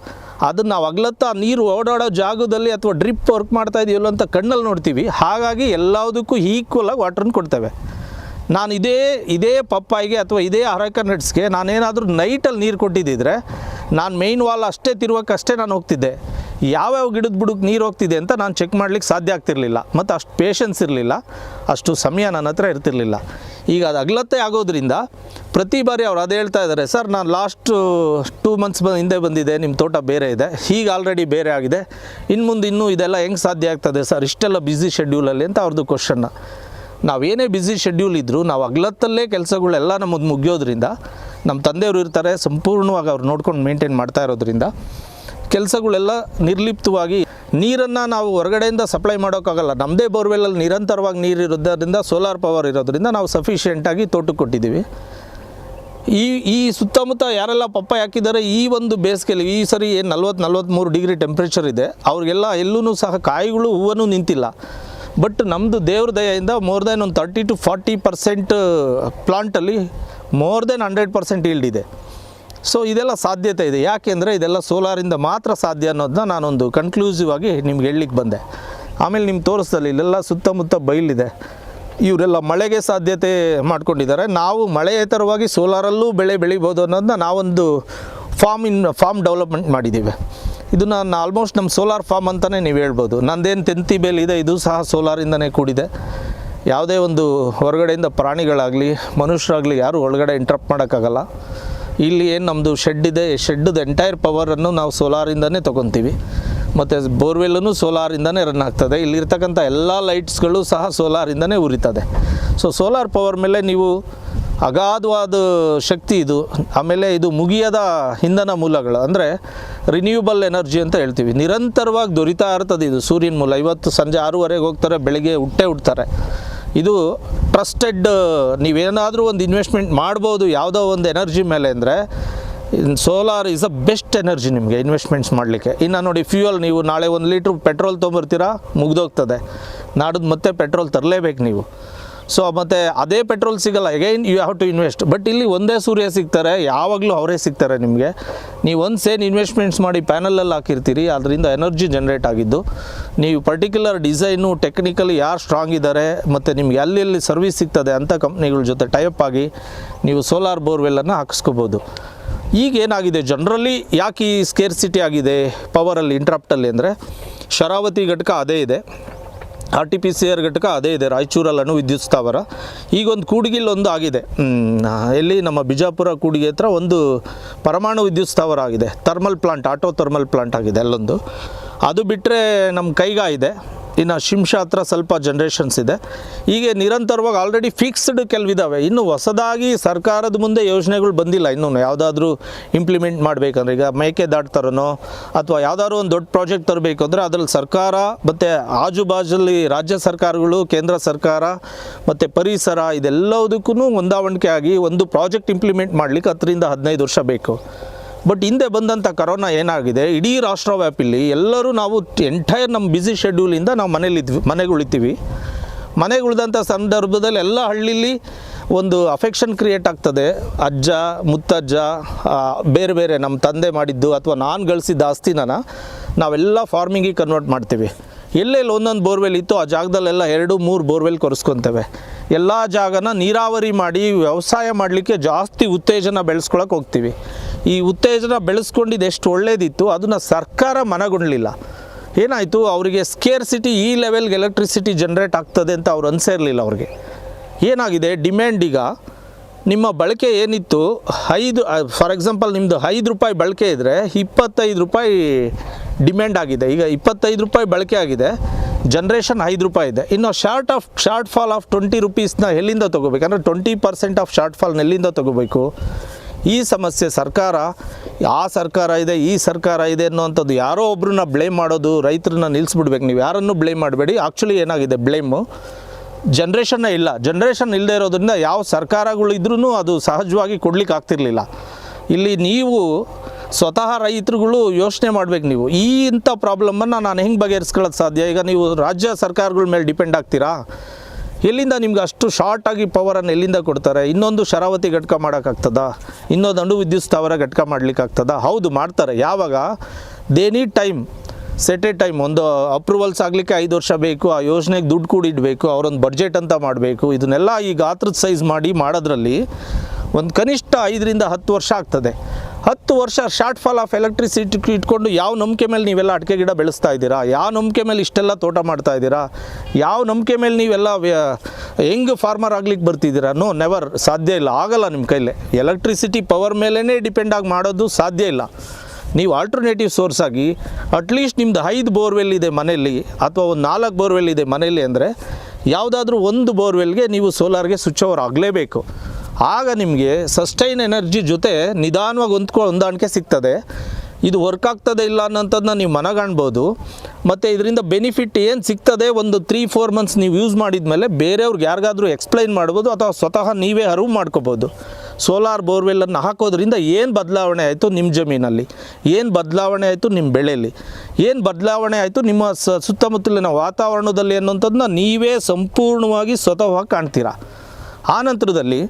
ಅದನ್ನು ನಾವು ಹಗಲತ್ತ ನೀರು ಓಡಾಡೋ ಜಾಗದಲ್ಲಿ ಅಥವಾ ಡ್ರಿಪ್ ವರ್ಕ್ ಮಾಡ್ತಾ ಇದೆಯಲ್ಲ ಅಂತ ಕಣ್ಣಲ್ಲಿ ನೋಡ್ತೀವಿ. ಹಾಗಾಗಿ ಎಲ್ಲದಕ್ಕೂ ಈಕ್ವಲಾಗಿ ವಾಟ್ರನ್ನು ಕೊಡ್ತೇವೆ. ನಾನು ಇದೇ ಪಪ್ಪಾಯಿಗೆ ಅಥವಾ ಇದೇ ಅರೆಕ ನಟ್ಸ್ಗೆ ನಾನೇನಾದರೂ ನೈಟಲ್ಲಿ ನೀರು ಕೊಟ್ಟಿದ್ದಿದ್ರೆ ನಾನು ಮೇಯ್ನ್ ವಾಲ್ ಅಷ್ಟೇ ತಿರುವಕ್ಕಷ್ಟೇ ನಾನು ಹೋಗ್ತಿದ್ದೆ. ಯಾವ್ಯಾವ ಗಿಡದ ಬುಡಕ್ಕೆ ನೀರು ಹೋಗ್ತಿದೆ ಅಂತ ನಾನು ಚೆಕ್ ಮಾಡ್ಲಿಕ್ಕೆ ಸಾಧ್ಯ ಆಗ್ತಿರಲಿಲ್ಲ, ಮತ್ತು ಅಷ್ಟು ಪೇಷನ್ಸ್ ಇರಲಿಲ್ಲ, ಅಷ್ಟು ಸಮಯ ನನ್ನ ಹತ್ರ ಇರ್ತಿರಲಿಲ್ಲ. ಈಗ ಅದು ಅಗಲತ್ತೆ ಆಗೋದ್ರಿಂದ ಪ್ರತಿ ಬಾರಿ ಅವ್ರು ಅದೇ ಹೇಳ್ತಾ ಇದ್ದಾರೆ, ಸರ್ ನಾನು ಲಾಸ್ಟ್ 2 months ಹಿಂದೆ ಬಂದಿದೆ, ನಿಮ್ಮ ತೋಟ ಬೇರೆ ಇದೆ, ಈಗ ಆಲ್ರೆಡಿ ಬೇರೆ ಆಗಿದೆ, ಇನ್ನು ಮುಂದೆ ಇನ್ನೂ ಇದೆಲ್ಲ ಹೆಂಗೆ ಸಾಧ್ಯ ಆಗ್ತದೆ ಸರ್ ಇಷ್ಟೆಲ್ಲ ಬ್ಯುಸಿ ಶೆಡ್ಯೂಲಲ್ಲಿ ಅಂತ ಅವ್ರದ್ದು ಕ್ವಶನ್ನ. ನಾವೇನೇ ಬ್ಯುಸಿ ಶೆಡ್ಯೂಲ್ ಇದ್ದರೂ ನಾವು ಹಗಲತ್ತಲ್ಲೇ ಕೆಲಸಗಳೆಲ್ಲ ನಮ್ಮದು ಮುಗಿಯೋದ್ರಿಂದ, ನಮ್ಮ ತಂದೆಯವರು ಇರ್ತಾರೆ ಸಂಪೂರ್ಣವಾಗಿ ಅವ್ರು ನೋಡ್ಕೊಂಡು ಮೇಂಟೈನ್ ಮಾಡ್ತಾ ಇರೋದ್ರಿಂದ ಕೆಲಸಗಳೆಲ್ಲ ನಿರ್ಲಿಪ್ತವಾಗಿ, ನೀರನ್ನು ನಾವು ಹೊರಗಡೆಯಿಂದ ಸಪ್ಲೈ ಮಾಡೋಕ್ಕಾಗಲ್ಲ. ನಮ್ಮದೇ ಬೋರ್ವೆಲ್ಲಲ್ಲಿ ನಿರಂತರವಾಗಿ ನೀರು ಇರೋದ್ರಿಂದ, ಸೋಲಾರ್ ಪವರ್ ಇರೋದ್ರಿಂದ ನಾವು ಸಫಿಷಿಯೆಂಟಾಗಿ ತೋಟಕ್ಕೆ ಕೊಟ್ಟಿದ್ದೀವಿ. ಈ ಸುತ್ತಮುತ್ತ ಯಾರೆಲ್ಲ ಪಪ್ಪಾಯಿ ಹಾಕಿದ್ದಾರೆ ಈ ಒಂದು ಬೇಸಿಗೆಯಲ್ಲಿ, ಈ ಸರಿ ಏನು 40-43 ಡಿಗ್ರಿ ಟೆಂಪ್ರೇಚರ್ ಇದೆ, ಅವ್ರಿಗೆಲ್ಲ ಎಲ್ಲೂ ಸಹ ಕಾಯಿಗಳು ಹೂವೂ ನಿಂತಿಲ್ಲ. ಬಟ್ ನಮ್ಮದು ದೇವ್ರ ದಯೆಯಿಂದ ಮೋರ್ ದೆನ್ ಒಂದು 30 to 40% ಪ್ಲಾಂಟಲ್ಲಿ ಮೋರ್ ದೆನ್ 100% ಈಲ್ಡ್ ಇದೆ. ಸೊ ಇದೆಲ್ಲ ಸಾಧ್ಯತೆ ಇದೆ. ಯಾಕೆಂದರೆ ಇದೆಲ್ಲ ಸೋಲಾರಿಂದ ಮಾತ್ರ ಸಾಧ್ಯ ಅನ್ನೋದನ್ನ ನಾನೊಂದು ಕನ್ಕ್ಲೂಸಿವ್ ಆಗಿ ನಿಮ್ಗೆ ಹೇಳಲಿಕ್ಕೆ ಬಂದೆ. ಆಮೇಲೆ ನಿಮ್ಮ ತೋರಿಸ್ದಲ್ಲಿ ಇಲ್ಲೆಲ್ಲ ಸುತ್ತಮುತ್ತ ಬಯಲಿದೆ, ಇವರೆಲ್ಲ ಮಳೆಗೆ ಸಾಧ್ಯತೆ ಮಾಡ್ಕೊಂಡಿದ್ದಾರೆ. ನಾವು ಮಳೆಯೇತರವಾಗಿ ಸೋಲಾರಲ್ಲೂ ಬೆಳೆ ಬೆಳಿಬೋದು ಅನ್ನೋದನ್ನ ನಾವೊಂದು ಫಾರ್ಮ್ ಡೆವಲಪ್ಮೆಂಟ್ ಮಾಡಿದ್ದೀವಿ. ಇದು ನಾನು ಆಲ್ಮೋಸ್ಟ್ ನಮ್ಮ ಸೋಲಾರ್ ಫಾರ್ಮ್ ಅಂತಲೇ ನೀವು ಹೇಳ್ಬೋದು. ನಂದೇನು ತೆಂತಿ ಬೇಲ್ ಇದೆ ಇದು ಸಹ ಸೋಲಾರಿಂದನೇ ಕೂಡಿದೆ. ಯಾವುದೇ ಒಂದು ಹೊರಗಡೆಯಿಂದ ಪ್ರಾಣಿಗಳಾಗಲಿ ಮನುಷ್ಯರಾಗಲಿ ಯಾರೂ ಒಳಗಡೆ ಇಂಟ್ರಪ್ಟ್ ಮಾಡೋಕ್ಕಾಗಲ್ಲ. ಇಲ್ಲಿ ಏನು ನಮ್ಮದು ಶೆಡ್ ಇದೆ, ಶೆಡ್ದು ಎಂಟೈರ್ ಪವರನ್ನು ನಾವು ಸೋಲಾರಿಂದನೇ ತೊಗೊತೀವಿ. ಮತ್ತು ಬೋರ್ವೆಲ್ಲೂ ಸೋಲಾರಿಂದನೇ ರನ್ ಆಗ್ತದೆ. ಇಲ್ಲಿರ್ತಕ್ಕಂಥ ಎಲ್ಲ ಲೈಟ್ಸ್ಗಳು ಸಹ ಸೋಲಾರಿಂದನೇ ಉರಿತದೆ. ಸೊ ಸೋಲಾರ್ ಪವರ್ ಮೇಲೆ ನೀವು ಅಗಾಧವಾದ ಶಕ್ತಿ ಇದು. ಆಮೇಲೆ ಇದು ಮುಗಿಯದ ಇಂಧನ ಮೂಲಗಳು, ಅಂದರೆ ರಿನ್ಯೂಬಲ್ ಎನರ್ಜಿ ಅಂತ ಹೇಳ್ತೀವಿ. ನಿರಂತರವಾಗಿ ದೊರೀತಾ ಇರ್ತದೆ ಇದು ಸೂರ್ಯನ ಮೂಲ. ಇವತ್ತು ಸಂಜೆ 6:30 ಹೋಗ್ತಾರೆ, ಬೆಳಗ್ಗೆ ಹುಡ್ತಾರೆ. ಇದು ಟ್ರಸ್ಟೆಡ್. ನೀವೇನಾದರೂ ಒಂದು ಇನ್ವೆಸ್ಟ್ಮೆಂಟ್ ಮಾಡ್ಬೋದು ಯಾವುದೋ ಒಂದು ಎನರ್ಜಿ ಮೇಲೆ ಅಂದರೆ solar is a best energy ನಿಮಗೆ ಇನ್ವೆಸ್ಟ್ಮೆಂಟ್ಸ್ ಮಾಡಲಿಕ್ಕೆ. ಇನ್ನು ನೋಡಿ, ಫ್ಯೂಯಲ್ ನೀವು ನಾಳೆ 1 ಲೀಟ್ರ್ ಪೆಟ್ರೋಲ್ ತೊಗೊಂಬರ್ತೀರಾ, ಮುಗ್ದೋಗ್ತದೆ. ನಾಡಿದ್ದು ಮತ್ತೆ ಪೆಟ್ರೋಲ್ ತರಲೇಬೇಕು ನೀವು. ಸೊ ಮತ್ತು ಅದೇ ಪೆಟ್ರೋಲ್ ಸಿಗಲ್ಲ, again you have to invest. But ಇಲ್ಲಿ ಒಂದೇ ಸೂರ್ಯ ಸಿಗ್ತಾರೆ, ಯಾವಾಗಲೂ ಅವರೇ ಸಿಗ್ತಾರೆ ನಿಮಗೆ. ನೀವು ಒಂದು ಸೇನ್ ಇನ್ವೆಸ್ಟ್ಮೆಂಟ್ಸ್ ಮಾಡಿ ಪ್ಯಾನಲಲ್ಲಿ ಹಾಕಿರ್ತೀರಿ, ಅದರಿಂದ ಎನರ್ಜಿ ಜನ್ರೇಟ್ ಆಗಿದ್ದು ನೀವು ಪರ್ಟಿಕ್ಯುಲರ್ ಡಿಸೈನು ಟೆಕ್ನಿಕಲಿ ಯಾರು ಸ್ಟ್ರಾಂಗ್ ಇದ್ದಾರೆ ಮತ್ತು ನಿಮ್ಗೆ ಎಲ್ಲೆಲ್ಲಿ ಸರ್ವಿಸ್ ಸಿಗ್ತದೆ ಅಂಥ ಕಂಪ್ನಿಗಳ ಜೊತೆ ಟೈಅಪ್ ಆಗಿ ನೀವು ಸೋಲಾರ್ ಬೋರ್ವೆಲ್ಲನ್ನು ಹಾಕಿಸ್ಕೋಬೋದು. ಈಗ ಏನಾಗಿದೆ ಜನರಲಿ ಯಾಕೆ ಈ ಸ್ಕೇರ್ಸಿಟಿ ಆಗಿದೆ ಪವರಲ್ಲಿ ಇಂಟ್ರಪ್ಟಲ್ಲಿ ಅಂದರೆ, ಶರಾವತಿ ಘಟಕ ಅದೇ ಇದೆ, RTPCR ಘಟಕ ಅದೇ ಇದೆ, ರಾಯಚೂರಲ್ಲೂ ವಿದ್ಯುತ್ ಸ್ಥಾವರ. ಈಗೊಂದು ಕೂಡಿಗಿಲ್ ಒಂದು ಆಗಿದೆ, ಎಲ್ಲಿ ನಮ್ಮ ಬಿಜಾಪುರ ಕೂಡಿಗೆ ಹತ್ರ ಒಂದು ಪರಮಾಣು ವಿದ್ಯುತ್ ಸ್ಥಾವರ ಆಗಿದೆ, thermal plant, auto thermal plant ಆಗಿದೆ ಅಲ್ಲೊಂದು. ಅದು ಬಿಟ್ಟರೆ ನಮ್ಮ ಕೈಗಾ ಇದೆ, ಇನ್ನು ಶಿಂಷಾ ಹತ್ರ ಸ್ವಲ್ಪ ಜನ್ರೇಷನ್ಸ್ ಇದೆ. ಹೀಗೆ ನಿರಂತರವಾಗಿ ಆಲ್ರೆಡಿ ಫಿಕ್ಸ್ಡ್ ಕೆಲವಿದ್ದಾವೆ. ಇನ್ನು ಹೊಸದಾಗಿ ಸರ್ಕಾರದ ಮುಂದೆ ಯೋಜನೆಗಳು ಬಂದಿಲ್ಲ ಇನ್ನೂ ಯಾವುದಾದ್ರೂ ಇಂಪ್ಲಿಮೆಂಟ್ ಮಾಡಬೇಕಂದ್ರೆ. ಈಗ ಮೇಕೆದಾಟು ಥರನೋ ಅಥವಾ ಯಾವುದಾದ್ರು ಒಂದು ದೊಡ್ಡ ಪ್ರಾಜೆಕ್ಟ್ ತರಬೇಕು ಅಂದರೆ ಅದರಲ್ಲಿ ಸರ್ಕಾರ ಮತ್ತು ಆಜುಬಾಜಲ್ಲಿ ರಾಜ್ಯ ಸರ್ಕಾರಗಳು, ಕೇಂದ್ರ ಸರ್ಕಾರ ಮತ್ತು ಪರಿಸರ ಇದೆಲ್ಲದಕ್ಕೂ ಹೊಂದಾಣಿಕೆ ಆಗಿ ಒಂದು ಪ್ರಾಜೆಕ್ಟ್ ಇಂಪ್ಲಿಮೆಂಟ್ ಮಾಡಲಿಕ್ಕೆ 10 ರಿಂದ 15 ವರ್ಷ ಬೇಕು. ಬಟ್ ಹಿಂದೆ ಬಂದಂಥ ಕರೋನಾ ಏನಾಗಿದೆ, ಇಡೀ ರಾಷ್ಟ್ರವ್ಯಾಪಿಲಿ ಎಲ್ಲರೂ ನಾವು ಎಂಟೈರ್ ನಮ್ಮ ಬ್ಯುಸಿ ಶೆಡ್ಯೂಲಿಂದ ನಾವು ಮನೆಗುಳಿತೀವಿ. ಮನೆಗುಳಿದಂಥ ಸಂದರ್ಭದಲ್ಲಿ ಎಲ್ಲ ಹಳ್ಳಿಲಿ ಒಂದು ಅಫೆಕ್ಷನ್ ಕ್ರಿಯೇಟ್ ಆಗ್ತದೆ. ಅಜ್ಜ ಮುತ್ತಜ್ಜ ಬೇರೆ ಬೇರೆ ನಮ್ಮ ತಂದೆ ಮಾಡಿದ್ದು ಅಥವಾ ನಾನು ಗಳಿಸಿದ ಆಸ್ತಿನ ನಾವೆಲ್ಲ ಫಾರ್ಮಿಂಗಿಗೆ ಕನ್ವರ್ಟ್ ಮಾಡ್ತೀವಿ. ಎಲ್ಲೆಲ್ಲಿ ಒಂದೊಂದು ಬೋರ್ವೆಲ್ ಇತ್ತು ಆ ಜಾಗದಲ್ಲೆಲ್ಲ 2-3 ಬೋರ್ವೆಲ್ ಕೊರೆಸ್ಕೊತೇವೆ. ಎಲ್ಲ ಜಾಗನ ನೀರಾವರಿ ಮಾಡಿ ವ್ಯವಸಾಯ ಮಾಡಲಿಕ್ಕೆ ಜಾಸ್ತಿ ಉತ್ತೇಜನ ಬೆಳೆಸ್ಕೊಳಕ್ಕೆ ಹೋಗ್ತೀವಿ. ಈ ಉತ್ತೇಜನ ಬೆಳೆಸ್ಕೊಂಡಿದ್ದು ಎಷ್ಟು ಒಳ್ಳೇದಿತ್ತು, ಅದನ್ನು ಸರ್ಕಾರ ಮನಗೊಂಡಲಿಲ್ಲ. ಏನಾಯಿತು, ಅವರಿಗೆ ಸ್ಕೇರ್ಸಿಟಿ ಈ ಲೆವೆಲ್ಗೆ ಎಲೆಕ್ಟ್ರಿಸಿಟಿ ಜನ್ರೇಟ್ ಆಗ್ತದೆ ಅಂತ ಅವ್ರು ಅನಿಸಿರಲಿಲ್ಲ. ಅವ್ರಿಗೆ ಏನಾಗಿದೆ, ಡಿಮ್ಯಾಂಡ್ ಈಗ ನಿಮ್ಮ ಬಳಕೆ ಏನಿತ್ತು ಫಾರ್ ಎಕ್ಸಾಂಪಲ್ ನಿಮ್ಮದು ₹5 ಬಳಕೆ ಇದ್ದರೆ ₹25 ಡಿಮ್ಯಾಂಡ್ ಆಗಿದೆ. ಈಗ ₹25 ಬಳಕೆ ಆಗಿದೆ, ಜನ್ರೇಷನ್ ₹5 ಇದೆ. ಇನ್ನು ಶಾರ್ಟ್ ಫಾಲ್ ಆಫ್ ₹20 ಎಲ್ಲಿಂದ ತೊಗೋಬೇಕು ಅಂದರೆ 20% ಆಫ್ ಶಾರ್ಟ್ ಫಾಲ್ನ ಎಲ್ಲಿಂದ ತೊಗೋಬೇಕು? ಈ ಸಮಸ್ಯೆ ಸರ್ಕಾರ, ಆ ಸರ್ಕಾರ ಇದೆ ಈ ಸರ್ಕಾರ ಇದೆ ಅನ್ನೋವಂಥದ್ದು ಯಾರೋ ಒಬ್ರನ್ನ ಬ್ಲೇಮ್ ಮಾಡೋದು, ರೈತರನ್ನ ನಿಲ್ಲಿಸ್ಬಿಡ್ಬೇಕು. ನೀವು ಯಾರನ್ನೂ ಬ್ಲೇಮ್ ಮಾಡಬೇಡಿ. ಆ್ಯಕ್ಚುಲಿ ಏನಾಗಿದೆ, ಬ್ಲೇಮು ಜನ್ರೇಷನ್ನೇ ಇಲ್ಲ. ಜನ್ರೇಷನ್ ಇಲ್ಲದೆ ಇರೋದ್ರಿಂದ ಯಾವ ಸರ್ಕಾರಗಳಿದ್ರೂ ಅದು ಸಹಜವಾಗಿ ಕೊಡ್ಲಿಕ್ಕೆ ಆಗ್ತಿರ್ಲಿಲ್ಲ. ಇಲ್ಲಿ ನೀವು ಸ್ವತಃ ರೈತರುಗಳು ಯೋಚನೆ ಮಾಡಬೇಕು. ನೀವು ಇಂಥ ಪ್ರಾಬ್ಲಮನ್ನು ನಾನು ಹೆಂಗೆ ಬಗೆಹರಿಸ್ಕೊಳ್ಳೋದು ಸಾಧ್ಯ? ಈಗ ನೀವು ರಾಜ್ಯ ಸರ್ಕಾರಗಳ ಮೇಲೆ ಡಿಪೆಂಡ್ ಆಗ್ತೀರಾ? ಎಲ್ಲಿಂದ ನಿಮ್ಗೆ ಅಷ್ಟು ಶಾರ್ಟಾಗಿ ಪವರನ್ನು ಎಲ್ಲಿಂದ ಕೊಡ್ತಾರೆ? ಇನ್ನೊಂದು ಶರಾವತಿ ಘಟಕ ಮಾಡೋಕ್ಕಾಗ್ತದಾ? ಇನ್ನೊಂದು ಅಣು ವಿದ್ಯುತ್ ಸ್ಥಾವರ ಘಟಕ ಮಾಡಲಿಕ್ಕಾಗ್ತದಾ? ಹೌದು ಮಾಡ್ತಾರೆ. ಯಾವಾಗ they need time, sided time. ಒಂದು ಅಪ್ರೂವಲ್ಸ್ ಆಗಲಿಕ್ಕೆ 5 ವರ್ಷ ಬೇಕು, ಆ ಯೋಜನೆಗೆ ದುಡ್ಡು ಕೂಡಿಡಬೇಕು, ಅವರೊಂದು ಬಡ್ಜೆಟ್ ಅಂತ ಮಾಡಬೇಕು. ಇದನ್ನೆಲ್ಲ ಈ ಗಾತ್ರದ ಸೈಜ್ ಮಾಡೋದ್ರಲ್ಲಿ ಒಂದು ಕನಿಷ್ಠ 5 ರಿಂದ 10 ವರ್ಷ ಆಗ್ತದೆ. 10 ವರ್ಷ ಶಾರ್ಟ್ ಫಾಲ್ ಆಫ್ ಎಲೆಕ್ಟ್ರಿಸಿಟಿ ಇಟ್ಕೊಂಡು ಯಾವ ನಂಬಿಕೆ ಮೇಲೆ ನೀವೆಲ್ಲ ಅಡಿಕೆ ಗಿಡ ಬೆಳೆಸ್ತಾ ಇದ್ದೀರಾ? ಯಾವ ನಂಬಿಕೆ ಮೇಲೆ ಇಷ್ಟೆಲ್ಲ ತೋಟ ಮಾಡ್ತಾ ಇದ್ದೀರಾ? ಯಾವ ನಂಬಿಕೆ ಮೇಲೆ ನೀವೆಲ್ಲ ಹೆಂಗೆ ಫಾರ್ಮರ್ ಆಗ್ಲಿಕ್ಕೆ ಬರ್ತಿದ್ದೀರಾ? ನೋ, ನೆವರ್, ಸಾಧ್ಯ ಇಲ್ಲ, ಆಗಲ್ಲ ನಿಮ್ಮ ಕೈಲೇ. ಎಲೆಕ್ಟ್ರಿಸಿಟಿ ಪವರ್ ಮೇಲೇ ಡಿಪೆಂಡ್ ಆಗಿ ಮಾಡೋದು ಸಾಧ್ಯ ಇಲ್ಲ. ನೀವು ಆಲ್ಟರ್ನೇಟಿವ್ ಸೋರ್ಸ್ ಆಗಿ ಅಟ್ಲೀಸ್ಟ್ ನಿಮ್ಮದು 5 ಬೋರ್ವೆಲ್ ಇದೆ ಮನೆಯಲ್ಲಿ ಅಥವಾ ಒಂದು 4 ಬೋರ್ವೆಲ್ ಇದೆ ಮನೆಯಲ್ಲಿ ಅಂದರೆ ಯಾವುದಾದ್ರೂ ಒಂದು ಬೋರ್ವೆಲ್ಗೆ ನೀವು ಸೋಲಾರ್ಗೆ ಸ್ವಿಚ್ ಓವರ್ ಆಗಲೇಬೇಕು. ಆಗ ನಿಮಗೆ ಸಸ್ಟೈನ್ ಎನರ್ಜಿ ಜೊತೆ ನಿಧಾನವಾಗಿ ಹೊಂದಾಣಿಕೆ ಸಿಗ್ತದೆ. ಇದು ವರ್ಕ್ ಆಗ್ತದೆ ಇಲ್ಲ ಅನ್ನೋಂಥದ್ದನ್ನ ನೀವು ಮನಗಾಣ್ಬೋದು. ಮತ್ತು ಇದರಿಂದ ಬೆನಿಫಿಟ್ ಏನು ಸಿಗ್ತದೆ, ಒಂದು 3-4 ಮಂತ್ಸ್ ನೀವು ಯೂಸ್ ಮಾಡಿದ ಮೇಲೆ ಬೇರೆಯವ್ರಿಗೆ ಯಾರಿಗಾದ್ರೂ ಎಕ್ಸ್ಪ್ಲೈನ್ ಮಾಡ್ಬೋದು ಅಥವಾ ಸ್ವತಃ ನೀವೇ ಅರಿವು ಮಾಡ್ಕೋಬೋದು. ಸೋಲಾರ್ ಬೋರ್ವೆಲ್ಲನ್ನು ಹಾಕೋದ್ರಿಂದ ಏನು ಬದಲಾವಣೆ ಆಯಿತು ನಿಮ್ಮ ಜಮೀನಲ್ಲಿ, ಏನು ಬದಲಾವಣೆ ಆಯಿತು ನಿಮ್ಮ ಬೆಳೆಯಲ್ಲಿ, ಏನು ಬದಲಾವಣೆ ಆಯಿತು ನಿಮ್ಮ ಸುತ್ತಮುತ್ತಲಿನ ವಾತಾವರಣದಲ್ಲಿ ಅನ್ನೋಂಥದ್ದನ್ನ ನೀವೇ ಸಂಪೂರ್ಣವಾಗಿ ಸ್ವತಃ ಕಾಣ್ತೀರಾ. ಆ ನಂತರದಲ್ಲಿ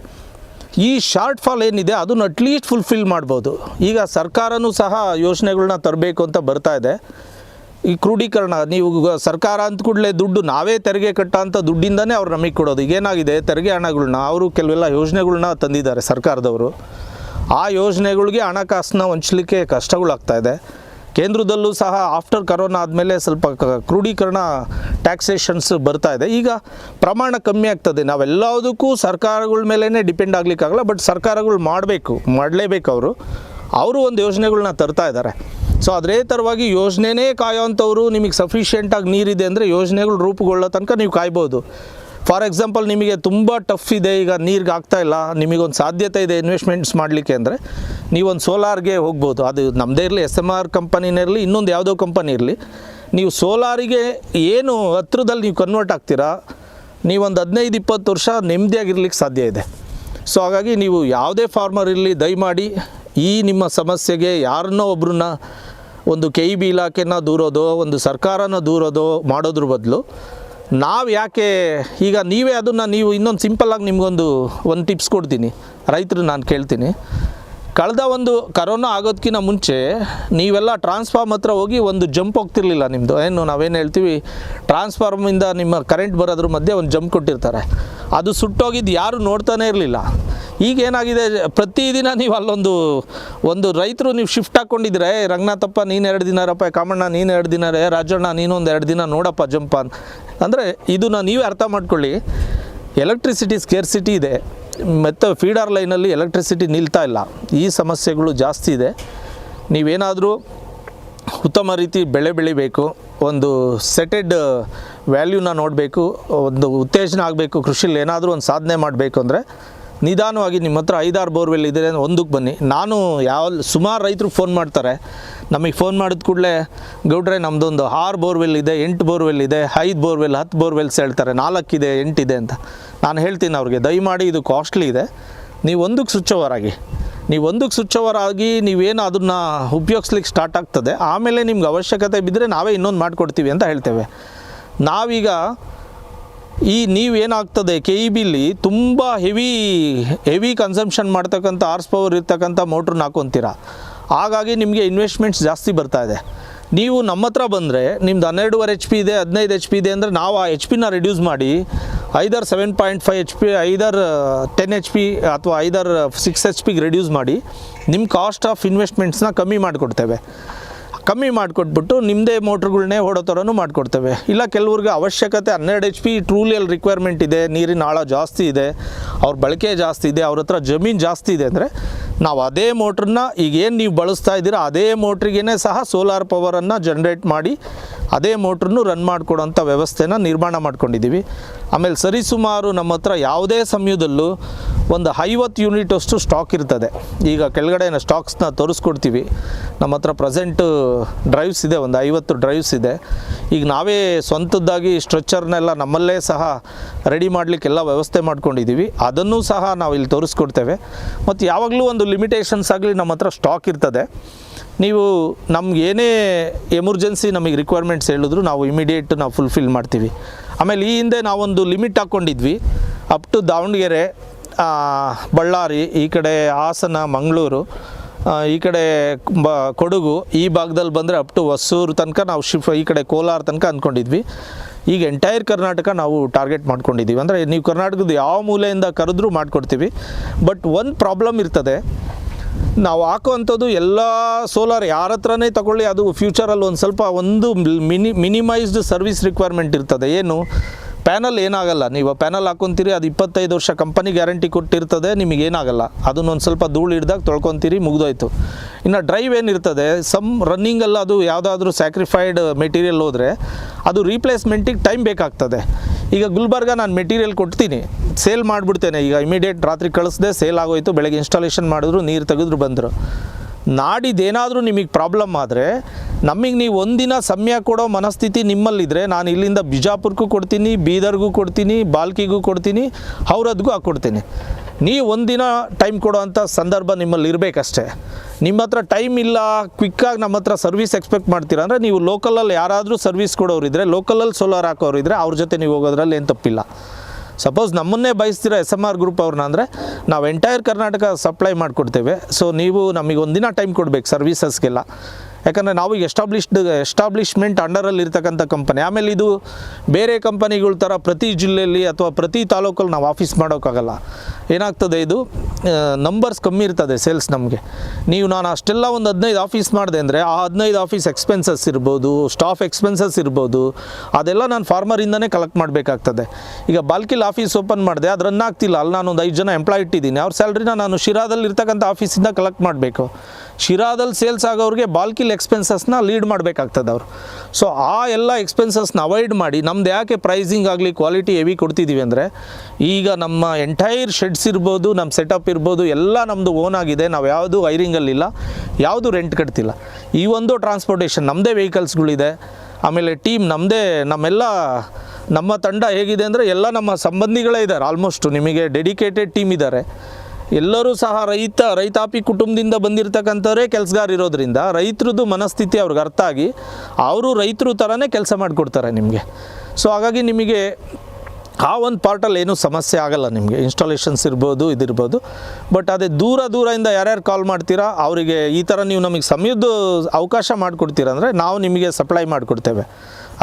ಈ ಶಾರ್ಟ್ ಫಾಲ್ ಏನಿದೆ ಅದನ್ನು ಅಟ್ಲೀಸ್ಟ್ ಫುಲ್ಫಿಲ್ ಮಾಡ್ಬೋದು. ಈಗ ಸರ್ಕಾರನೂ ಸಹ ಯೋಜನೆಗಳನ್ನ ತರಬೇಕು ಅಂತ ಬರ್ತಾ ಇದೆ. ಈ ಕ್ರೋಢೀಕರಣ, ನೀವು ಸರ್ಕಾರ ಅಂದ ಕೂಡಲೇ ದುಡ್ಡು ನಾವೇ ತೆರಿಗೆ ಕಟ್ಟೋಂಥ ದುಡ್ಡಿಂದನೇ ಅವ್ರು ನಮಗೆ ಕೊಡೋದು. ಈಗೇನಾಗಿದೆ, ತೆರಿಗೆ ಹಣಗಳನ್ನ ಅವರು ಕೆಲವೆಲ್ಲ ಯೋಜನೆಗಳನ್ನ ತಂದಿದ್ದಾರೆ ಸರ್ಕಾರದವರು. ಆ ಯೋಜನೆಗಳಿಗೆ ಹಣಕಾಸನ್ನ ಹಂಚಲಿಕ್ಕೆ ಕಷ್ಟಗಳಾಗ್ತಾಯಿದೆ. ಕೇಂದ್ರದಲ್ಲೂ ಸಹ ಆಫ್ಟರ್ ಕರೋನಾ ಆದಮೇಲೆ ಸ್ವಲ್ಪ ಕ್ರೋಢೀಕರಣ ಟ್ಯಾಕ್ಸೇಷನ್ಸ್ ಬರ್ತಾ ಇದೆ. ಈಗ ಪ್ರಮಾಣ ಕಮ್ಮಿ ಆಗ್ತದೆ. ನಾವೆಲ್ಲದಕ್ಕೂ ಸರ್ಕಾರಗಳ ಮೇಲೇ ಡಿಪೆಂಡ್ ಆಗಲಿಕ್ಕಾಗಲ್ಲ. ಬಟ್ ಸರ್ಕಾರಗಳು ಮಾಡಲೇಬೇಕು. ಅವರು ಒಂದು ಯೋಜನೆಗಳನ್ನ ತರ್ತಾ ಇದ್ದಾರೆ. ಸೊ ಅದೇ ಥರವಾಗಿ ಯೋಜನೆನೇ ಕಾಯೋವಂಥವ್ರು, ನಿಮಗೆ ಸಫಿಷಿಯೆಂಟಾಗಿ ನೀರಿದೆ ಅಂದರೆ ಯೋಜನೆಗಳು ರೂಪುಗೊಳ್ಳೋ ತನಕ ನೀವು ಕಾಯ್ಬೋದು. ಫಾರ್ ಎಕ್ಸಾಂಪಲ್ ನಿಮಗೆ ತುಂಬ ಟಫ್ ಇದೆ, ಈಗ ನೀರಿಗೆ ಆಗ್ತಾಯಿಲ್ಲ, ನಿಮಗೊಂದು ಸಾಧ್ಯತೆ ಇದೆ ಇನ್ವೆಸ್ಟ್ಮೆಂಟ್ಸ್ ಮಾಡಲಿಕ್ಕೆ ಅಂದರೆ ನೀವೊಂದು ಸೋಲಾರ್ಗೆ ಹೋಗ್ಬೋದು. ಅದು ನಮ್ಮದೇ ಇರಲಿ, SMR ಕಂಪನಿನೇ ಇರಲಿ, ಇನ್ನೊಂದು ಯಾವುದೋ ಕಂಪನಿ ಇರಲಿ, ನೀವು ಸೋಲಾರಿಗೆ ಏನು ಹತ್ರದಲ್ಲಿ ನೀವು ಕನ್ವರ್ಟ್ ಆಗ್ತೀರಾ, ನೀವೊಂದು 15-20 ವರ್ಷ ನೆಮ್ಮದಿಯಾಗಿರ್ಲಿಕ್ಕೆ ಸಾಧ್ಯ ಇದೆ. ಸೊ ಹಾಗಾಗಿ ನೀವು ಯಾವುದೇ ಫಾರ್ಮರ್ ಇರಲಿ, ದಯಮಾಡಿ ಈ ನಿಮ್ಮ ಸಮಸ್ಯೆಗೆ ಯಾರನ್ನೋ ಒಬ್ರನ್ನ ಒಂದು KEB ಇಲಾಖೆನ ದೂರೋದೋ ಒಂದು ಸರ್ಕಾರನ ದೂರೋದೋ ಮಾಡೋದ್ರ ಬದಲು ನಾವು ಯಾಕೆ ಈಗ ನೀವೇ ಅದನ್ನು ನೀವು ಇನ್ನೊಂದು ಸಿಂಪಲ್ಲಾಗಿ ನಿಮಗೊಂದು ಟಿಪ್ಸ್ ಕೊಡ್ತೀನಿ, ರೈತರು ನಾನು ಕೇಳ್ತೀನಿ. ಕಳೆದ ಒಂದು ಕರೋನಾ ಆಗೋದಕ್ಕಿಂತ ಮುಂಚೆ ನೀವೆಲ್ಲ ಟ್ರಾನ್ಸ್ಫಾರ್ಮ್ ಹತ್ರ ಹೋಗಿ ಒಂದು ಜಂಪ್ ಹೋಗ್ತಿರ್ಲಿಲ್ಲ ನಿಮ್ಮದು, ಏನು ನಾವೇನು ಹೇಳ್ತೀವಿ ಟ್ರಾನ್ಸ್ಫಾರ್ಮಿಂದ ನಿಮ್ಮ ಕರೆಂಟ್ ಬರೋದ್ರ ಮಧ್ಯೆ ಒಂದು ಜಂಪ್ ಕೊಟ್ಟಿರ್ತಾರೆ, ಅದು ಸುಟ್ಟೋಗಿದ್ದು ಯಾರು ನೋಡ್ತಾನೆ ಇರಲಿಲ್ಲ. ಈಗ ಏನಾಗಿದೆ, ಪ್ರತಿದಿನ ನೀವು ಒಂದು ರೈತರು ನೀವು ಶಿಫ್ಟ್ ಹಾಕ್ಕೊಂಡಿದ್ರೆ, ರಂಗನಾಥಪ್ಪ ನೀನು 2 ದಿನ ರಪ್ಪ, ಕಾಮಣ್ಣ ನೀನು 2 ದಿನ ರೇ, ರಾಜಣ್ಣ ನೀನೊಂದು 2 ದಿನ ನೋಡಪ್ಪ ಜಂಪ ಅಂದರೆ ಇದನ್ನು ನೀವೇ ಅರ್ಥ ಮಾಡ್ಕೊಳ್ಳಿ. ಎಲೆಕ್ಟ್ರಿಸಿಟಿ ಸ್ಕೇರ್ಸಿಟಿ ಇದೆ, ಮತ್ತು ಫೀಡರ್ ಲೈನಲ್ಲಿ ಎಲೆಕ್ಟ್ರಿಸಿಟಿ ನಿಲ್ತಾ ಇಲ್ಲ, ಈ ಸಮಸ್ಯೆಗಳು ಜಾಸ್ತಿ ಇದೆ. ನೀವೇನಾದರೂ ಉತ್ತಮ ರೀತಿ ಬೆಳೆ ಬೆಳಿಬೇಕು, ಒಂದು ಸೆಟೆಡ್ ವ್ಯಾಲ್ಯೂನ ನೋಡಬೇಕು, ಒಂದು ಉತ್ತೇಜನ ಆಗಬೇಕು, ಕೃಷಿಲಿ ಏನಾದರೂ ಒಂದು ಸಾಧನೆ ಮಾಡಬೇಕು ಅಂದರೆ ನಿಧಾನವಾಗಿ ನಿಮ್ಮ ಹತ್ರ 5-6 ಬೋರ್ವೆಲ್ ಇದೆ ಒಂದಕ್ಕೆ ಬನ್ನಿ. ನಾನು ಸುಮಾರು ರೈತರು ಫೋನ್ ಮಾಡ್ತಾರೆ, ನಮಗೆ ಫೋನ್ ಮಾಡಿದ ಕೂಡಲೇ ಗೌಡ್ರೆ ನಮ್ಮದೊಂದು 6 ಬೋರ್ವೆಲ್ ಇದೆ, 8 ಬೋರ್ವೆಲ್ ಇದೆ, 5 ಬೋರ್ವೆಲ್ 10 ಬೋರ್ವೆಲ್ಸ್ ಹೇಳ್ತಾರೆ, 4 ಇದೆ 8 ಇದೆ ಅಂತ. ನಾನು ಹೇಳ್ತೀನಿ ಅವ್ರಿಗೆ, ದಯಮಾಡಿ ಇದು ಕಾಸ್ಟ್ಲಿ ಇದೆ, ನೀವು ಒಂದಕ್ಕೆ ಸ್ವಿಚ್ ಓವರ್ ಆಗಿ ನೀವೇನು ಅದನ್ನು ಉಪಯೋಗಿಸ್ಲಿಕ್ಕೆ ಸ್ಟಾರ್ಟ್ ಆಗ್ತದೆ, ಆಮೇಲೆ ನಿಮ್ಗೆ ಅವಶ್ಯಕತೆ ಬಿದ್ದರೆ ನಾವೇ ಇನ್ನೊಂದು ಮಾಡಿಕೊಡ್ತೀವಿ ಅಂತ ಹೇಳ್ತೇವೆ. ನಾವೀಗ ನೀವೇನಾಗ್ತದೆ KEBಲಿ ತುಂಬ ಹೆವಿ ಕನ್ಸಂಪ್ಷನ್ ಮಾಡ್ತಕ್ಕಂಥ ಹಾರ್ಸ್ ಪವರ್ ಇರ್ತಕ್ಕಂಥ ಮೋಟ್ರನ್ನ ಹಾಕೊತೀರ, ಹಾಗಾಗಿ ನಿಮಗೆ ಇನ್ವೆಸ್ಟ್ಮೆಂಟ್ಸ್ ಜಾಸ್ತಿ ಬರ್ತಾ ಇದೆ. ನೀವು ನಮ್ಮ ಹತ್ರ ಬಂದರೆ ನಿಮ್ದು 12.5 HP ಇದೆ, 15 HP ಇದೆ ಅಂದರೆ ನಾವು ಆ HPನ ರಿಡ್ಯೂಸ್ ಮಾಡಿ ಐದರ್ 7.5 HP, ಐದರ್ 10 HP ಅಥವಾ ಐದರ್ 6 HPಗೆ ರಿಡ್ಯೂಸ್ ಮಾಡಿ ನಿಮ್ಮ ಕಾಸ್ಟ್ ಆಫ್ ಇನ್ವೆಸ್ಟ್ಮೆಂಟ್ಸ್ನ ಕಮ್ಮಿ ಮಾಡಿಕೊಟ್ಬಿಟ್ಟು ನಿಮ್ಮದೇ ಮೋಟ್ರ್ಗಳ್ನೇ ಓಡೋ ಥರನೂ ಮಾಡಿಕೊಡ್ತೇವೆ. ಇಲ್ಲ ಕೆಲವ್ರಿಗೆ ಅವಶ್ಯಕತೆ 12 HP ಟ್ರೂಲಿ ಅಲ್ಲಿ ರಿಕ್ವೈರ್ಮೆಂಟ್ ಇದೆ, ನೀರಿನ ಆಳ ಜಾಸ್ತಿ ಇದೆ, ಅವ್ರ ಬಳಕೆ ಜಾಸ್ತಿ ಇದೆ, ಅವ್ರ ಹತ್ರ ಜಮೀನು ಜಾಸ್ತಿ ಇದೆ ಅಂದರೆ ನಾವು ಅದೇ ಮೋಟ್ರನ್ನ ಈಗೇನು ನೀವು ಬಳಸ್ತಾ ಇದ್ದೀರ ಅದೇ ಮೋಟ್ರಿಗೇ ಸಹ ಸೋಲಾರ್ ಪವರನ್ನು ಜನ್ರೇಟ್ ಮಾಡಿ ಅದೇ ಮೋಟ್ರನ್ನು ರನ್ ಮಾಡಿಕೊಡೋಂಥ ವ್ಯವಸ್ಥೆನ ನಿರ್ಮಾಣ ಮಾಡ್ಕೊಂಡಿದ್ದೀವಿ. ಆಮೇಲೆ ಸರಿಸುಮಾರು ನಮ್ಮ ಹತ್ರ ಯಾವುದೇ ಸಮಯದಲ್ಲೂ ಒಂದು 50 ಯೂನಿಟ್ ಅಷ್ಟು ಸ್ಟಾಕ್ ಇರ್ತದೆ. ಈಗ ಕೆಳಗಡೆ ಸ್ಟಾಕ್ಸ್ನ ತೋರಿಸ್ಕೊಡ್ತೀವಿ. ನಮ್ಮ ಹತ್ರ ಪ್ರೆಸೆಂಟು ಡ್ರೈವ್ಸ್ ಇದೆ, ಒಂದು 50 ಡ್ರೈವ್ಸ್ ಇದೆ. ಈಗ ನಾವೇ ಸ್ವಂತದ್ದಾಗಿ ಸ್ಟ್ರೆಚ್ಚರ್ನೆಲ್ಲ ನಮ್ಮಲ್ಲೇ ಸಹ ರೆಡಿ ಮಾಡಲಿಕ್ಕೆಲ್ಲ ವ್ಯವಸ್ಥೆ ಮಾಡ್ಕೊಂಡಿದ್ದೀವಿ, ಅದನ್ನು ಸಹ ನಾವು ಇಲ್ಲಿ ತೋರಿಸ್ಕೊಡ್ತೇವೆ. ಮತ್ತು ಯಾವಾಗಲೂ ಒಂದು ಲಿಮಿಟೇಷನ್ಸ್ ಆಗಲಿ ನಮ್ಮ ಹತ್ರ ಸ್ಟಾಕ್ ಇರ್ತದೆ. ನೀವು ನಮ್ಗೆ ಏನೇ ಎಮರ್ಜೆನ್ಸಿ ನಮಗೆ ರಿಕ್ವೈರ್ಮೆಂಟ್ಸ್ ಹೇಳಿದ್ರು ನಾವು ಇಮಿಡಿಯೇಟ್ ನಾವು ಫುಲ್ಫಿಲ್ ಮಾಡ್ತೀವಿ. ಆಮೇಲೆ ಈ ಹಿಂದೆ ನಾವೊಂದು ಲಿಮಿಟ್ ಹಾಕ್ಕೊಂಡಿದ್ವಿ, ಅಪ್ ಟು ದಾವಣಗೆರೆ, ಬಳ್ಳಾರಿ, ಈ ಕಡೆ ಹಾಸನ, ಮಂಗಳೂರು, ಈ ಕಡೆ ಕೊಡಗು, ಈ ಭಾಗದಲ್ಲಿ ಬಂದರೆ ಅಪ್ ಟು ಹೊಸೂರು ತನಕ ನಾವು ಈ ಕಡೆ ಕೋಲಾರ ತನಕ ಅಂದ್ಕೊಂಡಿದ್ವಿ. ಈಗ ಎಂಟೈರ್ ಕರ್ನಾಟಕ ನಾವು ಟಾರ್ಗೆಟ್ ಮಾಡ್ಕೊಂಡಿದ್ದೀವಿ. ಅಂದರೆ ನೀವು ಕರ್ನಾಟಕದ ಯಾವ ಮೂಲೆಯಿಂದ ಕರೆದ್ರೂ ಮಾಡಿಕೊಡ್ತೀವಿ. ಬಟ್ ಒಂದು ಪ್ರಾಬ್ಲಮ್ ಇರ್ತದೆ, ನಾವು ಹಾಕುವಂಥದ್ದು ಎಲ್ಲ ಸೋಲಾರ್ ಯಾರ ಹತ್ರನೇ ತಗೊಳ್ಳಿ, ಅದು ಫ್ಯೂಚರಲ್ಲಿ ಒಂದು ಮಿನಿಮೈಸ್ಡ್ ಸರ್ವಿಸ್ ರಿಕ್ವೈರ್ಮೆಂಟ್ ಇರ್ತದೆ. ಏನು ಪ್ಯಾನಲ್ ಏನಾಗಲ್ಲ, ನೀವು ಪ್ಯಾನಲ್ ಹಾಕ್ಕೊಂತೀರಿ, ಅದು 25 ವರ್ಷ ಕಂಪನಿ ಗ್ಯಾರಂಟಿ ಕೊಟ್ಟಿರ್ತದೆ, ನಿಮಗೇನಾಗಲ್ಲ, ಅದನ್ನೊಂದು ಸ್ವಲ್ಪ ಧೂಳು ಹಿಡ್ದಾಗ ತೊಳ್ಕೊತೀರಿ, ಮುಗಿದೋಯ್ತು. ಇನ್ನು ಡ್ರೈವ್ ಏನಿರ್ತದೆ ರನ್ನಿಂಗಲ್ಲ, ಅದು ಯಾವುದಾದ್ರೂ ಸ್ಯಾಕ್ರಿಫೈಡ್ ಮೆಟೀರಿಯಲ್ ಹೋದರೆ ಅದು ರೀಪ್ಲೇಸ್ಮೆಂಟಿಗೆ ಟೈಮ್ ಬೇಕಾಗ್ತದೆ. ಈಗ ಗುಲ್ಬರ್ಗ ನಾನು ಮೆಟೀರಿಯಲ್ ಕೊಡ್ತೀನಿ, ಸೇಲ್ ಮಾಡಿಬಿಡ್ತೇನೆ, ಈಗ ಇಮಿಡಿಯೇಟ್ ರಾತ್ರಿ ಕಳಿಸ್ದೆ, ಸೇಲ್ ಆಗೋಯ್ತು, ಬೆಳಗ್ಗೆ ಇನ್ಸ್ಟಾಲೇಷನ್ ಮಾಡಿದ್ರು, ನೀರು ತೆಗೆದ್ರು, ಬಂದರು. ನಾಡಿದ್ದೇನಾದರೂ ನಿಮಗೆ ಪ್ರಾಬ್ಲಮ್ ಆದರೆ ನಮಗೆ ನೀವು ಒಂದಿನ ಸಮಯ ಕೊಡೋ ಮನಸ್ಥಿತಿ ನಿಮ್ಮಲ್ಲಿದ್ದರೆ ನಾನು ಇಲ್ಲಿಂದ ಬಿಜಾಪುರಕ್ಕೂ ಕೊಡ್ತೀನಿ, ಬೀದರ್ಗೂ ಕೊಡ್ತೀನಿ, ಬಾಲ್ಕಿಗೂ ಕೊಡ್ತೀನಿ, ಹೌರದ್ಗೂ ಹಾಕ್ಕೊಡ್ತೀನಿ. ನೀವು ಒಂದಿನ ಟೈಮ್ ಕೊಡೋ ಅಂಥ ಸಂದರ್ಭ ನಿಮ್ಮಲ್ಲಿ ಇರಬೇಕಷ್ಟೇ. ನಿಮ್ಮ ಹತ್ರ ಟೈಮ್ ಇಲ್ಲ, ಕ್ವಿಕ್ಕಾಗಿ ನಮ್ಮ ಹತ್ರ ಸರ್ವಿಸ್ ಎಕ್ಸ್ಪೆಕ್ಟ್ ಮಾಡ್ತೀರಾ ಅಂದರೆ ನೀವು ಲೋಕಲಲ್ಲಿ ಯಾರಾದರೂ ಸರ್ವಿಸ್ ಕೊಡೋರಿದ್ದರೆ, ಲೋಕಲಲ್ಲಿ ಸೋಲಾರ್ ಹಾಕೋರಿದ್ದರೆ ಅವ್ರ ಜೊತೆ ನೀವು ಹೋಗೋದ್ರಲ್ಲಿ ಏನು ತಪ್ಪಿಲ್ಲ. ಸಪೋಸ್ ನಮ್ಮನ್ನೇ ಬಯಸ್ತೀರ SMR ಗ್ರೂಪ್ ಅವ್ರನ್ನ ಅಂದರೆ ನಾವು ಎಂಟೈರ್ ಕರ್ನಾಟಕ ಸಪ್ಲೈ ಮಾಡಿಕೊಡ್ತೇವೆ. ಸೊ ನೀವು ನಮಗೆ ಒಂದಿನ ಟೈಮ್ ಕೊಡಬೇಕು ಸರ್ವೀಸಸ್ಗೆಲ್ಲ, ಯಾಕಂದರೆ ನಾವು ಈಗ ಎಸ್ಟಾಬ್ಲಿಷ್ಮೆಂಟ್ ಅಂಡರಲ್ಲಿ ಇರ್ತಕ್ಕಂಥ ಕಂಪನಿ. ಆಮೇಲೆ ಇದು ಬೇರೆ ಕಂಪನಿಗಳ ಥರ ಪ್ರತಿ ಜಿಲ್ಲೆಯಲ್ಲಿ ಅಥವಾ ಪ್ರತಿ ತಾಲೂಕಲ್ಲಿ ನಾವು ಆಫೀಸ್ ಮಾಡೋಕ್ಕಾಗಲ್ಲ. ಏನಾಗ್ತದೆ, ಇದು ನಂಬರ್ಸ್ ಕಮ್ಮಿ ಇರ್ತದೆ ಸೇಲ್ಸ್ ನಮಗೆ. ನಾನು ಅಷ್ಟೆಲ್ಲ ಒಂದು 15 ಆಫೀಸ್ ಮಾಡಿದೆ ಅಂದರೆ ಆ 15 ಆಫೀಸ್ ಎಕ್ಸ್ಪೆನ್ಸಸ್ ಇರ್ಬೋದು, ಸ್ಟಾಫ್ ಎಕ್ಸ್ಪೆನ್ಸಸ್ ಇರ್ಬೋದು, ಅದೆಲ್ಲ ನಾನು ಫಾರ್ಮರಿಂದನೇ ಕಲೆಕ್ಟ್ ಮಾಡಬೇಕಾಗ್ತದೆ. ಈಗ ಬಾಲ್ಕಿಲ್ ಆಫೀಸ್ ಓಪನ್ ಮಾಡಿದೆ, ಅದು ರನ್ ಆಗ್ತಿಲ್ಲ, ಅಲ್ಲಿ ನಾನೊಂದು 5 ಜನ ಎಂಪ್ಲಾಯ್ ಇಟ್ಟಿದ್ದೀನಿ, ಅವ್ರ ಸ್ಯಾಲ್ರಿನ ನಾನು ಶಿರಾದಲ್ಲಿ ಇರ್ತಕ್ಕಂಥ ಆಫೀಸಿಂದ ಕಲೆಕ್ಟ್ ಮಾಡಬೇಕು. ಶಿರಾದಲ್ಲಿ ಸೇಲ್ಸ್ ಆಗೋರಿಗೆ ಬಾಲ್ಕಿಲ್ ಎಕ್ಸ್ಪೆನ್ಸಸ್ನ ಲೀಡ್ ಮಾಡಬೇಕಾಗ್ತದೆ ಅವರು. ಸೊ ಆ ಎಲ್ಲ ಎಕ್ಸ್ಪೆನ್ಸಸ್ನ ಅವಾಯ್ಡ್ ಮಾಡಿ ನಮ್ದು ಯಾಕೆ ಪ್ರೈಸಿಂಗ್ ಆಗಲಿ ಕ್ವಾಲಿಟಿ ಹೆವಿ ಕೊಡ್ತಿದ್ದೀವಿ ಅಂದರೆ, ಈಗ ನಮ್ಮ ಎಂಟೈರ್ ಶೆಡ್ಸ್ ಇರ್ಬೋದು, ನಮ್ಮ ಸೆಟಪ್ ಇರ್ಬೋದು, ಎಲ್ಲ ನಮ್ಮದು ಓನ್ ಆಗಿದೆ. ನಾವು ಯಾವುದು ಹೈರಿಂಗಲ್ಲಿಲ್ಲ, ಯಾವುದು ರೆಂಟ್ ಕಟ್ತಿಲ್ಲ. ಈ ಒಂದು ಟ್ರಾನ್ಸ್ಪೋರ್ಟೇಷನ್ ನಮ್ಮದೇ ವೆಹಿಕಲ್ಸ್ಗಳಿದೆ. ಆಮೇಲೆ ಟೀಮ್ ನಮ್ಮದೇ, ನಮ್ಮ ತಂಡ ಹೇಗಿದೆ ಅಂದರೆ ಎಲ್ಲ ನಮ್ಮ ಸಂಬಂಧಿಗಳೇ ಇದ್ದಾರೆ. ಆಲ್ಮೋಸ್ಟು ನಿಮಗೆ ಡೆಡಿಕೇಟೆಡ್ ಟೀಮ್ ಇದ್ದಾರೆ. ಎಲ್ಲರೂ ಸಹ ರೈತಾಪಿ ಕುಟುಂಬದಿಂದ ಬಂದಿರತಕ್ಕಂಥವರೇ ಕೆಲಸಗಾರ ಇರೋದ್ರಿಂದ ರೈತರದ್ದು ಮನಸ್ಥಿತಿ ಅವ್ರಿಗೆ ಅರ್ಥ ಆಗಿ ಅವರು ರೈತರು ಥರನೇ ಕೆಲಸ ಮಾಡಿಕೊಡ್ತಾರೆ ನಿಮಗೆ. ಸೊ ಹಾಗಾಗಿ ನಿಮಗೆ ಆ ಒಂದು ಪಾರ್ಟಲ್ಲಿ ಏನೂ ಸಮಸ್ಯೆ ಆಗಲ್ಲ. ನಿಮಗೆ ಇನ್ಸ್ಟಾಲೇಷನ್ಸ್ ಇರ್ಬೋದು, ಇದಿರ್ಬೋದು. ಬಟ್ ಅದೇ ದೂರದಿಂದ ಯಾರ್ಯಾರು ಕಾಲ್ ಮಾಡ್ತೀರಾ ಅವರಿಗೆ ಈ ಥರ ನೀವು ನಮಗೆ ಸಮಯದ ಅವಕಾಶ ಮಾಡಿಕೊಡ್ತೀರ ಅಂದರೆ ನಾವು ನಿಮಗೆ ಸಪ್ಲೈ ಮಾಡಿಕೊಡ್ತೇವೆ,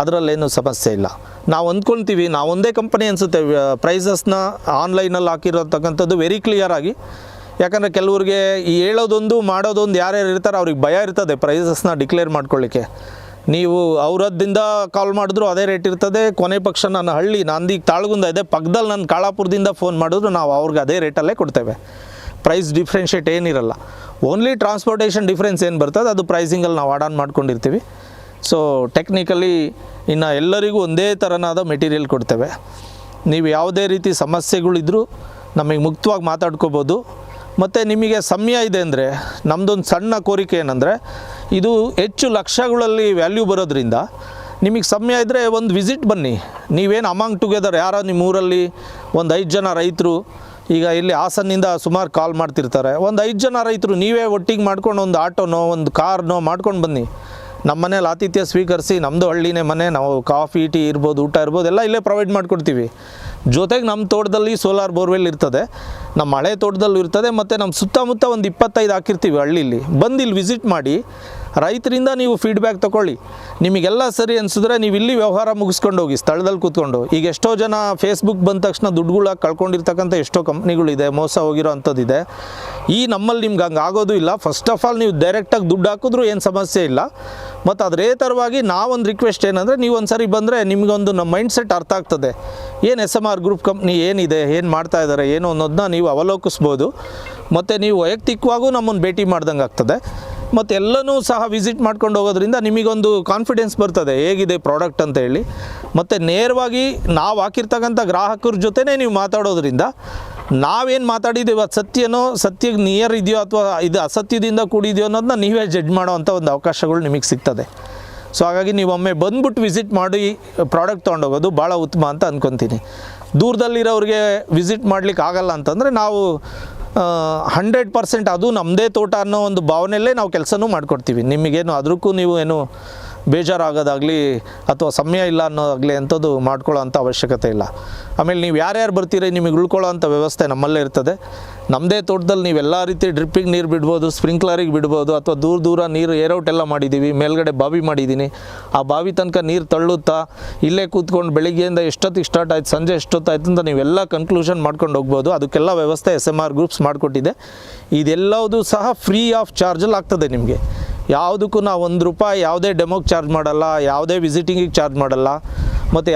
ಅದರಲ್ಲೇನು ಸಮಸ್ಯೆ ಇಲ್ಲ. ನಾವು ಅಂದ್ಕೊಳ್ತೀವಿ ನಾವು ಒಂದೇ ಕಂಪನಿ ಅನಿಸುತ್ತೆ ಪ್ರೈಸಸ್ನ ಆನ್ಲೈನಲ್ಲಿ ಹಾಕಿರತಕ್ಕಂಥದ್ದು ವೆರಿ ಕ್ಲಿಯರಾಗಿ. ಯಾಕಂದರೆ ಕೆಲವ್ರಿಗೆ ಈ ಹೇಳೋದೊಂದು ಮಾಡೋದೊಂದು ಯಾರ್ಯಾರು ಇರ್ತಾರೆ ಅವ್ರಿಗೆ ಭಯ ಇರ್ತದೆ ಪ್ರೈಸಸ್ನ ಡಿಕ್ಲೇರ್ ಮಾಡ್ಕೊಳ್ಳಿಕ್ಕೆ. ನೀವು ಅವರದ್ದಿಂದ ಕಾಲ್ ಮಾಡಿದ್ರು ಅದೇ ರೇಟ್ ಇರ್ತದೆ. ಕೊನೆ ಪಕ್ಷ ನನ್ನ ಹಳ್ಳಿ ನಂದೀಗ ತಾಳ್ಗುಂದ ಇದೆ, ಪಕ್ಕದಲ್ಲಿ ನನ್ನ ಕಾಳಾಪುರದಿಂದ ಫೋನ್ ಮಾಡಿದ್ರು ನಾವು ಅವ್ರಿಗೆ ಅದೇ ರೇಟಲ್ಲೇ ಕೊಡ್ತೇವೆ. ಪ್ರೈಸ್ ಡಿಫ್ರೆನ್ಷಿಯೇಟ್ ಏನಿರಲ್ಲ. ಓನ್ಲಿ ಟ್ರಾನ್ಸ್ಪೋರ್ಟೇಷನ್ ಡಿಫ್ರೆನ್ಸ್ ಏನು ಬರ್ತದೆ ಅದು ಪ್ರೈಸಿಂಗಲ್ಲಿ ನಾವು ಆನ್ ಮಾಡ್ಕೊಂಡಿರ್ತೀವಿ. ಸೊ ಟೆಕ್ನಿಕಲಿ ಇನ್ನು ಎಲ್ಲರಿಗೂ ಒಂದೇ ಥರನಾದ ಮೆಟೀರಿಯಲ್ ಕೊಡ್ತೇವೆ. ನೀವು ಯಾವುದೇ ರೀತಿ ಸಮಸ್ಯೆಗಳಿದ್ದರೂ ನಮಗೆ ಮುಕ್ತವಾಗಿ ಮಾತಾಡ್ಕೋಬೋದು. ಮತ್ತು ನಿಮಗೆ ಸಮಯ ಇದೆ ಅಂದರೆ ನಮ್ಮದೊಂದು ಸಣ್ಣ ಕೋರಿಕೆ ಏನಂದರೆ, ಇದು ಹೆಚ್ಚು ಲಕ್ಷಗಳಲ್ಲಿ ವ್ಯಾಲ್ಯೂ ಬರೋದ್ರಿಂದ ನಿಮಗೆ ಸಮಯ ಇದ್ದರೆ ಒಂದು ವಿಸಿಟ್ ಬನ್ನಿ. ನೀವೇನು ಅಮಾಂಗ್ ಟುಗೆದರ್ ಯಾರೋ ನಿಮ್ಮ ಊರಲ್ಲಿ ಒಂದು 5 ಜನ ರೈತರು, ಈಗ ಇಲ್ಲಿ ಹಾಸನ್ನಿಂದ ಸುಮಾರು ಕಾಲ್ ಮಾಡ್ತಿರ್ತಾರೆ, ಒಂದು 5 ಜನ ರೈತರು ನೀವೇ ಒಟ್ಟಿಗೆ ಮಾಡ್ಕೊಂಡು ಒಂದು ಆಟೋನೋ ಒಂದು ಕಾರ್ನೋ ಮಾಡ್ಕೊಂಡು ಬನ್ನಿ. ನಮ್ಮ ಮನೇಲಿ ಆತಿಥ್ಯ ಸ್ವೀಕರಿಸಿ, ನಮ್ಮದು ಹಳ್ಳಿನೇ ಮನೆ, ನಾವು ಕಾಫಿ ಟೀ ಇರ್ಬೋದು, ಊಟ ಇರ್ಬೋದು, ಎಲ್ಲ ಇಲ್ಲೇ ಪ್ರೊವೈಡ್ ಮಾಡಿಕೊಡ್ತೀವಿ. ಜೊತೆಗೆ ನಮ್ಮ ತೋಟದಲ್ಲಿ ಸೋಲಾರ್ ಬೋರ್ವೆಲ್ ಇರ್ತದೆ, ನಮ್ಮ ಹಳೆ ತೋಟದಲ್ಲೂ ಇರ್ತದೆ, ಮತ್ತು ನಮ್ಮ ಸುತ್ತಮುತ್ತ ಒಂದು 25 ಹಾಕಿರ್ತೀವಿ ಹಳ್ಳಿಲಿ. ಬಂದು ಇಲ್ಲಿ ವಿಸಿಟ್ ಮಾಡಿ ರೈತರಿಂದ ನೀವು ಫೀಡ್ಬ್ಯಾಕ್ ತೊಗೊಳ್ಳಿ. ನಿಮಗೆಲ್ಲ ಸರಿ ಅನಿಸಿದ್ರೆ ನೀವು ಇಲ್ಲಿ ವ್ಯವಹಾರ ಮುಗಿಸ್ಕೊಂಡು ಹೋಗಿ ಸ್ಥಳದಲ್ಲಿ ಕೂತ್ಕೊಂಡು. ಈಗ ಎಷ್ಟೋ ಜನ ಫೇಸ್ಬುಕ್ ಬಂದ ತಕ್ಷಣ ದುಡ್ಡುಗಳ ಕಳ್ಕೊಂಡಿರ್ತಕ್ಕಂಥ ಎಷ್ಟೋ ಕಂಪ್ನಿಗಳಿದೆ, ಮೋಸ ಹೋಗಿರೋ ಅಂಥದ್ದಿದೆ. ಈ ನಮ್ಮಲ್ಲಿ ನಿಮ್ಗೆ ಹಂಗೆ ಆಗೋದು ಇಲ್ಲ. ಫಸ್ಟ್ ಆಫ್ ಆಲ್ ನೀವು ಡೈರೆಕ್ಟಾಗಿ ದುಡ್ಡು ಹಾಕಿದ್ರೂ ಏನು ಸಮಸ್ಯೆ ಇಲ್ಲ. ಮತ್ತು ಅದೇ ಥರವಾಗಿ ನಾವೊಂದು ರಿಕ್ವೆಸ್ಟ್ ಏನಂದರೆ, ನೀವು ಒಂದು ಸರಿ ಬಂದರೆ ನಿಮಗೊಂದು ನಮ್ಮ ಮೈಂಡ್ ಸೆಟ್ ಅರ್ಥ ಆಗ್ತದೆ. ಏನು SMR ಗ್ರೂಪ್ ಕಂಪ್ನಿ ಏನಿದೆ, ಏನು ಮಾಡ್ತಾ ಇದ್ದಾರೆ, ಏನು ಅನ್ನೋದನ್ನ ನೀವು ಅವಲೋಕಿಸ್ಬೋದು. ಮತ್ತು ನೀವು ವೈಯಕ್ತಿಕವಾಗೂ ನಮ್ಮನ್ನು ಭೇಟಿ ಮಾಡ್ದಂಗೆ ಆಗ್ತದೆ. ಮತ್ತು ಎಲ್ಲನೂ ಸಹ ವಿಸಿಟ್ ಮಾಡ್ಕೊಂಡು ಹೋಗೋದ್ರಿಂದ ನಿಮಗೊಂದು ಕಾನ್ಫಿಡೆನ್ಸ್ ಬರ್ತದೆ ಹೇಗಿದೆ ಪ್ರಾಡಕ್ಟ್ ಅಂತ ಹೇಳಿ. ಮತ್ತು ನೇರವಾಗಿ ನಾವು ಹಾಕಿರ್ತಕ್ಕಂಥ ಗ್ರಾಹಕರ ಜೊತೆನೇ ನೀವು ಮಾತಾಡೋದ್ರಿಂದ ನಾವೇನು ಮಾತಾಡಿದ್ದೀವಿ ಅದು ಸತ್ಯಕ್ಕೆ ನಿಯರ್ ಇದೆಯೋ ಅಥವಾ ಇದು ಅಸತ್ಯದಿಂದ ಕೂಡಿದೆಯೋ ಅನ್ನೋದನ್ನ ನೀವೇ ಜಡ್ಜ್ ಮಾಡೋವಂಥ ಒಂದು ಅವಕಾಶಗಳು ನಿಮಗೆ ಸಿಗ್ತದೆ. ಸೊ ಹಾಗಾಗಿ ನೀವು ಒಮ್ಮೆ ಬಂದ್ಬಿಟ್ಟು ವಿಸಿಟ್ ಮಾಡಿ ಪ್ರಾಡಕ್ಟ್ ತೊಗೊಂಡೋಗೋದು ಭಾಳ ಉತ್ತಮ ಅಂತ ಅಂದ್ಕೊತೀನಿ. ದೂರದಲ್ಲಿರೋರಿಗೆ ವಿಸಿಟ್ ಮಾಡಲಿಕ್ಕೆ ಆಗಲ್ಲ ಅಂತಂದರೆ ನಾವು 100% ಅದು ನಮ್ಮದೇ ತೋಟ ಅನ್ನೋ ಒಂದು ಭಾವನೆಯಲ್ಲೇ ನಾವು ಕೆಲಸನೂ ಮಾಡಿಕೊಡ್ತೀವಿ. ನಿಮಗೇನು ಅದಕ್ಕೂ ನೀವು ಏನು ಬೇಜಾರಾಗೋದಾಗಲಿ ಅಥವಾ ಸಮಯ ಇಲ್ಲ ಅನ್ನೋದಾಗಲಿ ಅಂಥದ್ದು ಮಾಡ್ಕೊಳ್ಳೋ ಅಂಥ ಅವಶ್ಯಕತೆ ಇಲ್ಲ. ಆಮೇಲೆ ನೀವು ಯಾರ್ಯಾರು ಬರ್ತೀರಿ ನಿಮಗೆ ಉಳ್ಕೊಳ್ಳೋ ಅಂಥ ವ್ಯವಸ್ಥೆ ನಮ್ಮಲ್ಲೇ ಇರ್ತದೆ. ನಮ್ಮದೇ ತೋಟದಲ್ಲಿ ನೀವೆಲ್ಲ ರೀತಿ ಡ್ರಿಪ್ಪಿಗೆ ನೀರು ಬಿಡ್ಬೋದು, ಸ್ಪ್ರಿಂಕ್ಲರಿಗೆ ಬಿಡ್ಬೋದು, ಅಥವಾ ದೂರ ನೀರು ಏರೌಟ್ ಎಲ್ಲ ಮಾಡಿದ್ದೀವಿ. ಮೇಲ್ಗಡೆ ಬಾವಿ ಮಾಡಿದ್ದೀನಿ, ಆ ಬಾವಿ ತನಕ ನೀರು ತಳ್ಳುತ್ತಾ ಇಲ್ಲೇ ಕೂತ್ಕೊಂಡು ಬೆಳಿಗ್ಗೆಯಿಂದ ಎಷ್ಟೊತ್ತಿಗೆ ಸ್ಟಾರ್ಟ್ ಆಯ್ತು ಸಂಜೆ ಎಷ್ಟೊತ್ತಾಯ್ತು ಅಂತ ನೀವೆಲ್ಲ ಕನ್ಕ್ಲೂಷನ್ ಮಾಡ್ಕೊಂಡು ಹೋಗ್ಬೋದು. ಅದಕ್ಕೆಲ್ಲ ವ್ಯವಸ್ಥೆ SMR ಗ್ರೂಪ್ಸ್ ಮಾಡಿಕೊಟ್ಟಿದೆ. ಇದೆಲ್ಲವುದು ಸಹ ಫ್ರೀ ಆಫ್ ಚಾರ್ಜಲ್ಲಿ ಆಗ್ತದೆ. ನಿಮಗೆ ಯಾವುದಕ್ಕೂ ನಾವು ₹1 ಯಾವುದೇ ಡೆಮೋಗೆ ಚಾರ್ಜ್ ಮಾಡಲ್ಲ, ಯಾವುದೇ ವಿಸಿಟಿಂಗಿಗೆ ಚಾರ್ಜ್ ಮಾಡಲ್ಲ. ಮತ್ತು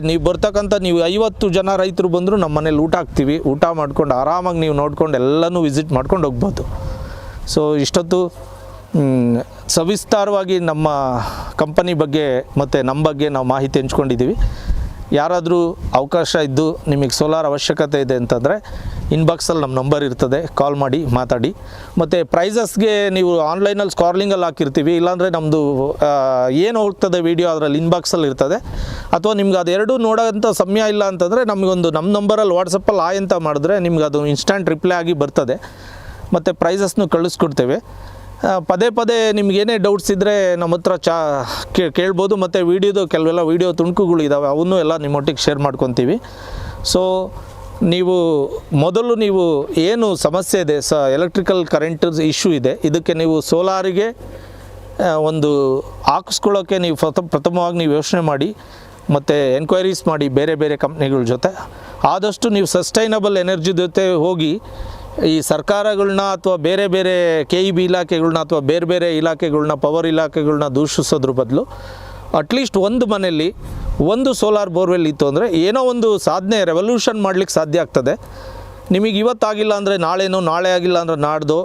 ನೀವು ಬರ್ತಕ್ಕಂಥ ನೀವು 50 ಜನ ರೈತರು ಬಂದರೂ ನಮ್ಮ ಮನೇಲಿ ಊಟ ಹಾಕ್ತೀವಿ. ಊಟ ಮಾಡ್ಕೊಂಡು ಆರಾಮಾಗಿ ನೀವು ನೋಡ್ಕೊಂಡು ಎಲ್ಲನೂ ವಿಸಿಟ್ ಮಾಡ್ಕೊಂಡು ಹೋಗ್ಬೋದು. ಸೊ ಇಷ್ಟೊತ್ತು ಸವಿಸ್ತಾರವಾಗಿ ನಮ್ಮ ಕಂಪನಿ ಬಗ್ಗೆ ಮತ್ತು ನಮ್ಮ ಬಗ್ಗೆ ನಾವು ಮಾಹಿತಿ ಹಂಚ್ಕೊಂಡಿದ್ದೀವಿ. ಯಾರಾದರೂ ಅವಕಾಶ ಇದ್ದು ನಿಮಗೆ ಸೋಲಾರ್ ಅವಶ್ಯಕತೆ ಇದೆ ಅಂತಂದರೆ ಇನ್ಬಾಕ್ಸಲ್ಲಿ ನಮ್ಮ ನಂಬರ್ ಇರ್ತದೆ, ಕಾಲ್ ಮಾಡಿ ಮಾತಾಡಿ. ಮತ್ತು ಪ್ರೈಸಸ್ಗೆ ನೀವು ಆನ್ಲೈನಲ್ಲಿ ಸ್ಕಾರ್ಲಿಂಗಲ್ಲಿ ಹಾಕಿರ್ತೀವಿ, ಇಲ್ಲಾಂದರೆ ನಮ್ಮದು ಏನು ಹೋಗ್ತದೆ ವೀಡಿಯೋ ಅದರಲ್ಲಿ ಇನ್ಬಾಕ್ಸಲ್ಲಿ ಇರ್ತದೆ. ಅಥವಾ ನಿಮ್ಗೆ ಅದೆರಡೂ ನೋಡೋಂಥ ಸಮಯ ಇಲ್ಲ ಅಂತಂದರೆ ನಮ್ಮ ನಂಬರಲ್ಲಿ ವಾಟ್ಸಪ್ಪಲ್ಲಿ ಆಯ್ ಅಂತ ಮಾಡಿದ್ರೆ ನಿಮ್ಗೆ ಅದು ಇನ್ಸ್ಟಂಟ್ ರಿಪ್ಲೈ ಆಗಿ ಬರ್ತದೆ. ಮತ್ತು ಪ್ರೈಸಸ್ನು ಕಳಿಸ್ಕೊಡ್ತೇವೆ. ಪದೇ ನಿಮಗೇನೇ ಡೌಟ್ಸ್ ಇದ್ದರೆ ನಮ್ಮ ಹತ್ರ ಕೇಳ್ಬೋದು. ಮತ್ತು ಕೆಲವೆಲ್ಲ ವೀಡಿಯೋ ತುಣುಕುಗಳು ಇದ್ದಾವೆ, ಅವನ್ನೂ ಎಲ್ಲ ನಿಮ್ಮೊಟ್ಟಿಗೆ ಶೇರ್ ಮಾಡ್ಕೊತೀವಿ. ಸೊ ಮೊದಲು ನೀವು ಏನು ಸಮಸ್ಯೆ ಇದೆ, ಎಲೆಕ್ಟ್ರಿಕಲ್ ಕರೆಂಟ್ ಇಶ್ಯೂ ಇದೆ, ಇದಕ್ಕೆ ನೀವು ಸೋಲಾರಿಗೆ ಒಂದು ಹಾಕಿಸ್ಕೊಳ್ಳೋಕ್ಕೆ ನೀವು ಪ್ರಥಮವಾಗಿ ನೀವು ಯೋಚನೆ ಮಾಡಿ ಮತ್ತು ಎನ್ಕ್ವೈರೀಸ್ ಮಾಡಿ ಬೇರೆ ಕಂಪ್ನಿಗಳ ಜೊತೆ. ಆದಷ್ಟು ನೀವು ಸಸ್ಟೈನಬಲ್ ಎನರ್ಜಿ ಜೊತೆ ಹೋಗಿ ಈ ಸರ್ಕಾರಗಳನ್ನ ಅಥವಾ ಬೇರೆ KEB ಇಲಾಖೆಗಳನ್ನ ಅಥವಾ ಬೇರೆ ಇಲಾಖೆಗಳನ್ನ ಪವರ್ ಇಲಾಖೆಗಳನ್ನ ದೂಷಿಸೋದ್ರ ಬದಲು ಅಟ್ಲೀಸ್ಟ್ ಒಂದು ಮನೆಯಲ್ಲಿ ಒಂದು ಸೋಲಾರ್ ಬೋರ್ವೆಲ್ ಇತ್ತು ಅಂದರೆ ಏನೋ ಒಂದು ಸಾಧನೆ ರೆವಲ್ಯೂಷನ್ ಮಾಡಲಿಕ್ಕೆ ಸಾಧ್ಯ ಆಗ್ತದೆ. ನಿಮಗೆ ಇವತ್ತಾಗಿಲ್ಲ ಅಂದರೆ ನಾಳೆನೋ, ನಾಳೆ ಆಗಿಲ್ಲ ಅಂದರೆ ನಾಡ್ದು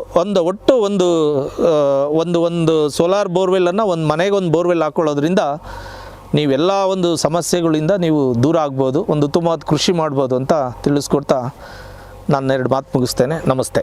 ಒಂದು ಸೋಲಾರ್ ಬೋರ್ವೆಲ್ಲನ್ನು ಒಂದು ಮನೆಗೆ ಒಂದು ಬೋರ್ವೆಲ್ ಹಾಕ್ಕೊಳ್ಳೋದ್ರಿಂದ ನೀವೆಲ್ಲ ಒಂದು ಸಮಸ್ಯೆಗಳಿಂದ ನೀವು ದೂರ ಆಗ್ಬೋದು, ಒಂದು ಉತ್ತಮವಾದ ಕೃಷಿ ಮಾಡ್ಬೋದು ಅಂತ ತಿಳಿಸ್ಕೊಡ್ತಾ ನಾನು 2 ಮಾತು ಮುಗಿಸ್ತೇನೆ. ನಮಸ್ತೆ.